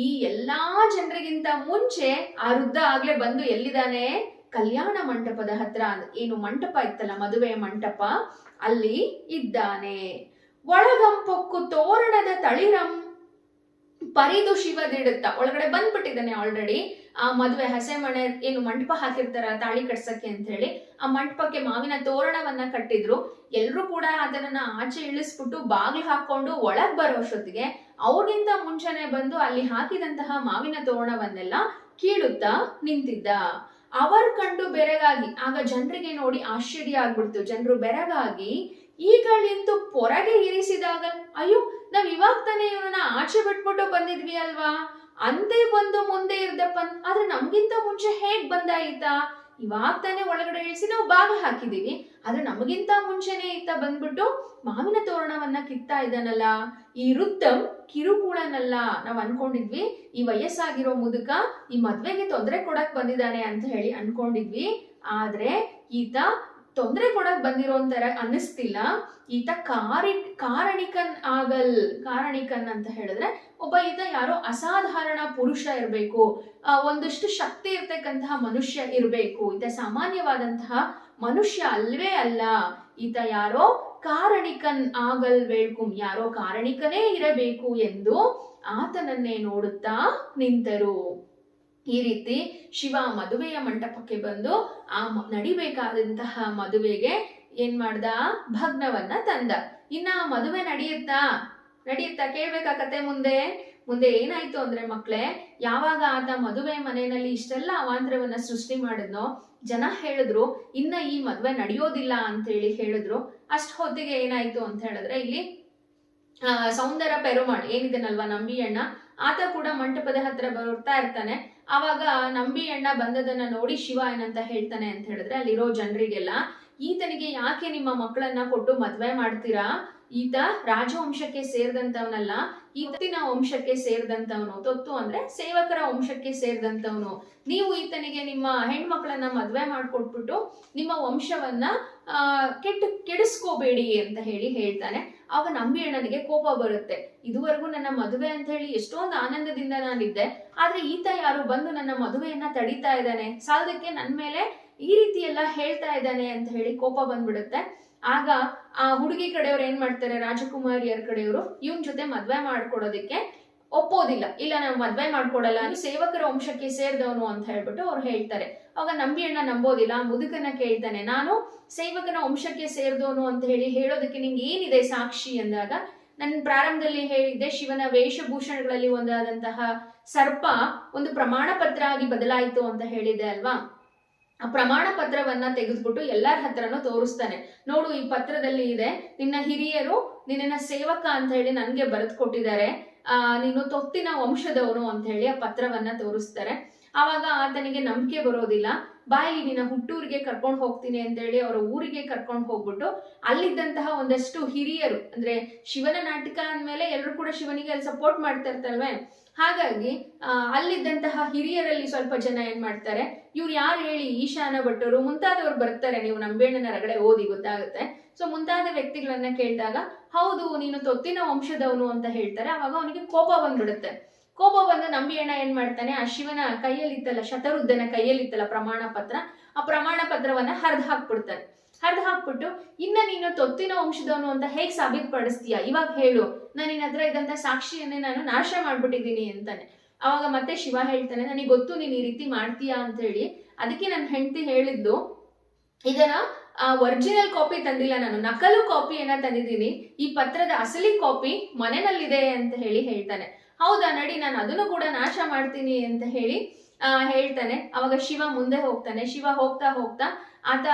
ಈ ಎಲ್ಲಾ ಜನರಿಗಿಂತ ಮುಂಚೆ ಆ ವೃದ್ಧ ಆಗ್ಲೇ ಬಂದು ಎಲ್ಲಿದ್ದಾನೆ, ಕಲ್ಯಾಣ ಮಂಟಪದ ಹತ್ರ, ಏನು ಮಂಟಪ ಇತ್ತಲ್ಲ ಮದುವೆಯ ಮಂಟಪ, ಅಲ್ಲಿ ಇದ್ದಾನೆ. ಒಳಗಂ ಪೊಕ್ಕು ತೋರಣದ ತಳಿರಂ ಪರಿದು ಶಿವದಿಡುತ್ತ, ಒಳಗಡೆ ಬಂದ್ಬಿಟ್ಟಿದ್ದಾನೆ ಆಲ್ರೆಡಿ. ಆ ಮದುವೆ ಹಸೆ ಮನೆ ಏನು ಮಂಟಪ ಹಾಕಿರ್ತಾರ ತಾಳಿ ಕಟ್ಸಕ್ಕೆ ಅಂತ ಹೇಳಿ, ಆ ಮಂಟಪಕ್ಕೆ ಮಾವಿನ ತೋರಣವನ್ನ ಕಟ್ಟಿದ್ರು. ಎಲ್ರು ಕೂಡ ಅದನ್ನ ಆಚೆ ಇಳಿಸ್ಬಿಟ್ಟು ಬಾಗಿಲು ಹಾಕೊಂಡು ಒಳಗ್ ಬರೋಷ್ಟೊತ್ತಿಗೆ ಅವ್ರಿಗಿಂತ ಮುಂಚೆನೆ ಬಂದು ಅಲ್ಲಿ ಹಾಕಿದಂತಹ ಮಾವಿನ ತೋರಣವನ್ನೆಲ್ಲ ಕೀಳುತ್ತಾ ನಿಂತಿದ್ದ. ಅವರ್ ಕಂಡು ಬೆರಗಾಗಿ, ಆಗ ಜನರಿಗೆ ನೋಡಿ ಆಶ್ಚರ್ಯ ಆಗ್ಬಿಡ್ತು. ಜನರು ಬೆರಗಾಗಿ ಈಗಳಿಂತು ಪೊರಗೆ ಇರಿಸಿದಾಗ, ಅಯ್ಯೋ ನಾವ್ ಇವಾಗ ತಾನೇ ಇವನನ್ನ ಆಚೆ ಬಿಟ್ಬಿಟ್ಟು ಬಂದಿದ್ವಿ ಅಲ್ವಾ, ಅಂತೆ ಬಂದು ಮುಂದೆ ಇರ್ದಪ್ಪನ್, ಆದ್ರೆ ನಮ್ಗಿಂತ ಮುಂಚೆ ಹೇಗ್ ಬಂದಾಯ್ತಾ, ಇವಾಗ ತಾನೇ ಒಳಗಡೆ ಇಳಿಸಿ ನಾವು ಬಾಗಿಲು ಹಾಕಿದೀವಿ, ಆದ್ರೆ ನಮಗಿಂತ ಮುಂಚೆನೆ ಈತ ಬಂದ್ಬಿಟ್ಟು ಮಾವಿನ ತೋರಣವನ್ನ ಕಿತ್ತಾ ಇದ್ದಾನಲ್ಲ, ಈ ವೃದ್ಧಂ ಕಿರುಕುಳನಲ್ಲ. ನಾವ್ ಅನ್ಕೊಂಡಿದ್ವಿ ಈ ವಯಸ್ಸಾಗಿರೋ ಮುದುಕ ಈ ಮದ್ವೆಗೆ ತೊಂದರೆ ಕೊಡಕ್ ಬಂದಿದ್ದಾನೆ ಅಂತ ಹೇಳಿ ಅನ್ಕೊಂಡಿದ್ವಿ, ಆದ್ರೆ ಈತ ತೊಂದರೆ ಕೊಡಕ್ ಬಂದಿರೋ ತರ ಅನ್ನಿಸ್ತಿಲ್ಲ. ಈತ ಕಾರಣಿಕನ್ ಆಗಲ್. ಕಾರಣಿಕನ್ ಅಂತ ಹೇಳಿದ್ರೆ ಒಬ್ಬ ಈತ ಯಾರೋ ಅಸಾಧಾರಣ ಪುರುಷ ಇರ್ಬೇಕು, ಒಂದಷ್ಟು ಶಕ್ತಿ ಇರ್ತಕ್ಕಂತಹ ಮನುಷ್ಯ ಇರ್ಬೇಕು, ಈತ ಸಾಮಾನ್ಯವಾದಂತಹ ಮನುಷ್ಯ ಅಲ್ವೇ ಅಲ್ಲ, ಈತ ಯಾರೋ ಕಾರಣಿಕನ್ ಆಗಲ್ ವೇಳ್ಕುಂ, ಯಾರೋ ಕಾರಣಿಕನೇ ಇರಬೇಕು ಎಂದು ಆತನನ್ನೇ ನೋಡುತ್ತಾ ನಿಂತರು. ಈ ರೀತಿ ಶಿವ ಮದುವೆಯ ಮಂಟಪಕ್ಕೆ ಬಂದು ಆ ನಡಿಬೇಕಾದಂತಹ ಮದುವೆಗೆ ಏನ್ ಮಾಡ್ದ, ಭಗ್ನವನ್ನ ತಂದ. ಇನ್ನ ಮದುವೆ ನಡೆಯುತ್ತಾ ಕೇಳ್ಬೇಕಾ ಕತೆ. ಮುಂದೆ ಏನಾಯ್ತು ಅಂದ್ರೆ ಮಕ್ಳೇ, ಯಾವಾಗ ಆತ ಮದುವೆ ಮನೆಯಲ್ಲಿ ಇಷ್ಟೆಲ್ಲ ಅವಾಂತರವನ್ನ ಸೃಷ್ಟಿ ಮಾಡಿದ್ನೋ, ಜನ ಹೇಳಿದ್ರು ಇನ್ನ ಈ ಮದುವೆ ನಡೆಯೋದಿಲ್ಲ ಅಂತ ಹೇಳಿ ಹೇಳಿದ್ರು. ಅಷ್ಟ್ ಹೊತ್ತಿಗೆ ಏನಾಯ್ತು ಅಂತ ಹೇಳಿದ್ರೆ, ಇಲ್ಲಿ ಸೌಂದರ ಪೆರುಮಾಳ್ ಏನಿದನಲ್ವಾ ನಂಬಿ ಅಣ್ಣ, ಆತ ಕೂಡ ಮಂಟಪದ ಹತ್ರ ಬರ್ತಾ ಇರ್ತಾನೆ. ಆವಾಗ ನಂಬಿ ಅಣ್ಣ ಬಂದದನ್ನ ನೋಡಿ ಶಿವ ಏನಂತ ಹೇಳ್ತಾನೆ ಅಂತ ಹೇಳಿದ್ರೆ, ಅಲ್ಲಿರೋ ಜನರಿಗೆಲ್ಲ, ಈತನಿಗೆ ಯಾಕೆ ನಿಮ್ಮ ಮಕ್ಕಳನ್ನ ಕೊಟ್ಟು ಮದ್ವೆ ಮಾಡ್ತೀರಾ, ಈತ ರಾಜವಂಶಕ್ಕೆ ಸೇರಿದಂತವನಲ್ಲ, ಈತನ ವಂಶಕ್ಕೆ ಸೇರಿದಂತವನು, ತೊತ್ತು ಅಂದ್ರೆ ಸೇವಕರ ವಂಶಕ್ಕೆ ಸೇರಿದಂತವನು. ನೀವು ಈತನಿಗೆ ನಿಮ್ಮ ಹೆಣ್ಮಕ್ಳನ್ನ ಮದ್ವೆ ಮಾಡ್ಕೊಟ್ಬಿಟ್ಟು ನಿಮ್ಮ ವಂಶವನ್ನ ಕೆಡಿಸ್ಕೋಬೇಡಿ ಅಂತ ಹೇಳಿ ಹೇಳ್ತಾನೆ. ಆಗ ನಂಬಿ ಅಣ್ಣನಿಗೆ ಕೋಪ ಬರುತ್ತೆ. ಇದುವರೆಗೂ ನನ್ನ ಮದುವೆ ಅಂತ ಹೇಳಿ ಎಷ್ಟೊಂದು ಆನಂದದಿಂದ ನಾನಿದ್ದೆ, ಆದ್ರೆ ಈತ ಯಾರು ಬಂದು ನನ್ನ ಮದುವೆಯನ್ನ ತಡೀತಾ ಇದ್ದಾನೆ, ಸಾಲದಕ್ಕೆ ನನ್ ಮೇಲೆ ಈ ರೀತಿ ಎಲ್ಲ ಹೇಳ್ತಾ ಇದ್ದಾನೆ ಅಂತ ಹೇಳಿ ಕೋಪ ಬಂದ್ಬಿಡುತ್ತೆ. ಆಗ ಆ ಹುಡುಗಿ ಕಡೆಯವ್ರು ಏನ್ ಮಾಡ್ತಾರೆ, ರಾಜಕುಮಾರಿಯರ ಕಡೆಯವರು ಇವನ್ ಜೊತೆ ಮದ್ವೆ ಮಾಡ್ಕೊಡೋದಿಕ್ಕೆ ಒಪ್ಪೋದಿಲ್ಲ. ಇಲ್ಲ ನಾವು ಮದ್ವೆ ಮಾಡ್ಕೊಡಲ್ಲ, ಸೇವಕರ ವಂಶಕ್ಕೆ ಸೇರಿದವನು ಅಂತ ಹೇಳ್ಬಿಟ್ಟು ಅವ್ರು ಹೇಳ್ತಾರೆ. ಅವಾಗ ನಂಬಿ ಅಣ್ಣ ನಂಬೋದಿಲ್ಲ, ಮುದುಕನ ಕೇಳ್ತಾನೆ, ನಾನು ಸೇವಕನ ವಂಶಕ್ಕೆ ಸೇರಿದವನು ಅಂತ ಹೇಳಿ ಹೇಳೋದಕ್ಕೆ ನಿಂಗೆ ಏನಿದೆ ಸಾಕ್ಷಿ ಅಂದಾಗ, ನನ್ನ ಪ್ರಾರಂಭದಲ್ಲಿ ಹೇಳಿದ್ದೆ ಶಿವನ ವೇಷಭೂಷಣಗಳಲ್ಲಿ ಒಂದಾದಂತಹ ಸರ್ಪ ಒಂದು ಪ್ರಮಾಣ ಪತ್ರ ಆಗಿ ಬದಲಾಯಿತು ಅಂತ ಹೇಳಿದೆ ಅಲ್ವಾ. ಆ ಪ್ರಮಾಣ ಪತ್ರವನ್ನ ತೆಗೆದ್ಬಿಟ್ಟು ಎಲ್ಲರ ಹತ್ರನೂ ತೋರಿಸ್ತಾನೆ. ನೋಡು, ಈ ಪತ್ರದಲ್ಲಿ ಇದೆ, ನಿನ್ನ ಹಿರಿಯರು ನಿನ್ನ ಸೇವಕ ಅಂತ ಹೇಳಿ ನನ್ಗೆ ಬರೆದು ಕೊಟ್ಟಿದ್ದಾರೆ, ನೀನು ತೊತ್ತಿನ ವಂಶದವನು ಅಂತ ಹೇಳಿ ಆ ಪತ್ರವನ್ನ ತೋರಿಸ್ತಾರೆ. ಆವಾಗ ಆತನಿಗೆ ನಂಬಿಕೆ ಬರೋದಿಲ್ಲ. ಬಾಯಲ್ಲಿ ನಿನ್ನ ಹುಟ್ಟೂರಿಗೆ ಕರ್ಕೊಂಡು ಹೋಗ್ತೀನಿ ಅಂತ ಹೇಳಿ ಅವರ ಊರಿಗೆ ಕರ್ಕೊಂಡು ಹೋಗ್ಬಿಟ್ಟು ಅಲ್ಲಿದ್ದಂತಹ ಒಂದಷ್ಟು ಹಿರಿಯರು, ಅಂದ್ರೆ ಶಿವನ ನಾಟಕ ಅಂದ್ಮೇಲೆ ಎಲ್ಲರೂ ಕೂಡ ಶಿವನಿಗೆ ಅಲ್ಲಿ ಸಪೋರ್ಟ್ ಮಾಡ್ತಾ ಇರ್ತಾರಲ್ವೇ, ಹಾಗಾಗಿ ಅಲ್ಲಿದ್ದಂತಹ ಹಿರಿಯರಲ್ಲಿ ಸ್ವಲ್ಪ ಜನ ಏನ್ ಮಾಡ್ತಾರೆ, ಇವ್ರು ಯಾರು ಹೇಳಿ ಈಶಾನ ಭಟ್ಟರು ಮುಂತಾದವ್ರು ಬರ್ತಾರೆ, ನೀವು ನಂಬಿಯಣ್ಣನ ರಗಳೆ ಓದಿ ಗೊತ್ತಾಗುತ್ತೆ. ಸೊ ಮುಂತಾದ ವ್ಯಕ್ತಿಗಳನ್ನ ಕೇಳಿದಾಗ ಹೌದು ನೀನು ತೊತ್ತಿನ ವಂಶದವನು ಅಂತ ಹೇಳ್ತಾರೆ. ಅವಾಗ ಅವನಿಗೆ ಕೋಪ ಬಂದ್ಬಿಡುತ್ತೆ. ಕೋಪ ಬಂದು ನಂಬಿಯಣ್ಣ ಏನ್ ಮಾಡ್ತಾನೆ, ಆ ಶಿವನ ಕೈಯಲ್ಲಿತ್ತಲ್ಲ, ಶತರುದ್ಧನ ಕೈಯಲ್ಲಿತ್ತಲ್ಲ ಪ್ರಮಾಣ ಪತ್ರ, ಆ ಪ್ರಮಾಣ ಪತ್ರವನ್ನ ಹರಿದು ಹಾಕ್ಬಿಡ್ತಾನೆ. ಹರಿದು ಹಾಕ್ಬಿಟ್ಟು ಇನ್ನ ನೀನು ತೊತ್ತಿನ ವಂಶದವನು ಅಂತ ಹೇಗ್ ಸಾಬೀತುಪಡಿಸ್ತೀಯ, ಇವಾಗ ಹೇಳು, ನಾನು ನಿನ್ನ ಹತ್ರ ಇದ್ದಂತ ಸಾಕ್ಷಿಯನ್ನೇ ನಾನು ನಾಶ ಮಾಡ್ಬಿಟ್ಟಿದ್ದೀನಿ ಅಂತಾನೆ. ಅವಾಗ ಮತ್ತೆ ಶಿವ ಹೇಳ್ತಾನೆ, ನನಗೆ ಗೊತ್ತು ನೀನ್ ಈ ರೀತಿ ಮಾಡ್ತೀಯಾ ಅಂತ ಹೇಳಿ, ಅದಕ್ಕೆ ನನ್ನ ಹೆಂಡತಿ ಹೇಳಿದ್ದು ಇದನ್ನ ಒರಿಜಿನಲ್ ಕಾಪಿ ತಂದಿಲ್ಲ, ನಾನು ನಕಲು ಕಾಪಿಯನ್ನ ತಂದಿದ್ದೀನಿ, ಈ ಪತ್ರದ ಅಸಲಿ ಕಾಪಿ ಮನೆಯಲ್ಲಿದೆ ಅಂತ ಹೇಳಿ ಹೇಳ್ತಾನೆ. ಹೌದಾ ನಡಿ, ನಾನು ಅದನ್ನು ಕೂಡ ನಾಶ ಮಾಡ್ತೀನಿ ಅಂತ ಹೇಳಿ ಹೇಳ್ತಾನೆ. ಅವಾಗ ಶಿವ ಮುಂದೆ ಹೋಗ್ತಾನೆ. ಶಿವ ಹೋಗ್ತಾ ಹೋಗ್ತಾ ಆತ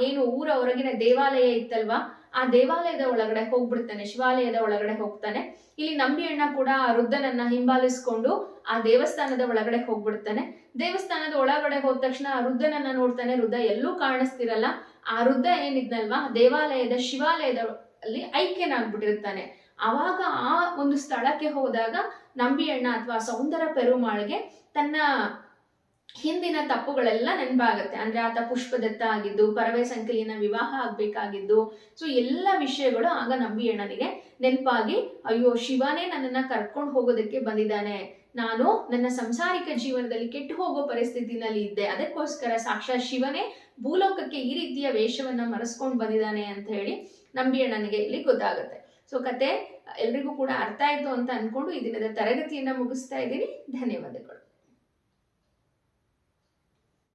ಏನು ಊರ ಹೊರಗಿನ ದೇವಾಲಯ ಇತ್ತಲ್ವಾ, ಆ ದೇವಾಲಯದ ಒಳಗಡೆ ಹೋಗ್ಬಿಡ್ತಾನೆ, ಶಿವಾಲಯದ ಒಳಗಡೆ ಹೋಗ್ತಾನೆ. ಇಲ್ಲಿ ನಂಬಿಯಣ್ಣ ಕೂಡ ಆ ವೃದ್ಧನನ್ನ ಹಿಂಬಾಲಿಸ್ಕೊಂಡು ಆ ದೇವಸ್ಥಾನದ ಒಳಗಡೆ ಹೋಗ್ಬಿಡ್ತಾನೆ. ದೇವಸ್ಥಾನದ ಒಳಗಡೆ ಹೋದ ತಕ್ಷಣ ಆ ವೃದ್ಧನನ್ನ ನೋಡ್ತಾನೆ. ವೃದ್ಧ ಎಲ್ಲೂ ಕಾಣಿಸ್ತಿರಲ್ಲ. ಆ ವೃದ್ಧ ಏನಿದ್ನಲ್ವಾ ದೇವಾಲಯದ ಶಿವಾಲಯದ ಅಲ್ಲಿ ಐಕ್ಯನಾಗ್ಬಿಟ್ಟಿರ್ತಾನೆ. ಅವಾಗ ಆ ಒಂದು ಸ್ಥಳಕ್ಕೆ ಹೋದಾಗ ನಂಬಿಯಣ್ಣ ಅಥವಾ ಸೌಂದರ ಪೆರುಮಾಳ್ಗೆ ತನ್ನ ಹಿಂದಿನ ತಪ್ಪುಗಳೆಲ್ಲ ನೆನಪಾಗತ್ತೆ. ಅಂದ್ರೆ ಆತ ಪುಷ್ಪದತ್ತ ಆಗಿದ್ದು, ಪರವೆ ಸಂಕಲಿನ ವಿವಾಹ ಆಗ್ಬೇಕಾಗಿದ್ದು, ಸೊ ಎಲ್ಲ ವಿಷಯಗಳು ಆಗ ನಂಬಿಯಣ್ಣನಿಗೆ ನೆನಪಾಗಿ, ಅಯ್ಯೋ ಶಿವನೇ ನನ್ನನ್ನ ಕರ್ಕೊಂಡು ಹೋಗೋದಕ್ಕೆ ಬಂದಿದ್ದಾನೆ, ನಾನು ನನ್ನ ಸಂಸಾರಿಕ ಜೀವನದಲ್ಲಿ ಕೆಟ್ಟು ಹೋಗೋ ಪರಿಸ್ಥಿತಿನಲ್ಲಿ ಇದ್ದೆ, ಅದಕ್ಕೋಸ್ಕರ ಸಾಕ್ಷಾತ್ ಶಿವನೇ ಭೂಲೋಕಕ್ಕೆ ಈ ರೀತಿಯ ವೇಷವನ್ನ ಮರೆಸ್ಕೊಂಡು ಬಂದಿದ್ದಾನೆ ಅಂತ ಹೇಳಿ ನಂಬಿಯಣ್ಣನಿಗೆ ಇಲ್ಲಿ ಗೊತ್ತಾಗುತ್ತೆ. ಸೊ ಕತೆ ಎಲ್ರಿಗೂ ಕೂಡ ಅರ್ಥ ಆಯ್ತು ಅಂತ ಅನ್ಕೊಂಡು ಈ ದಿನದ ತರಗತಿಯನ್ನ ಮುಗಿಸ್ತಾ ಇದ್ದೀನಿ. ಧನ್ಯವಾದಗಳು.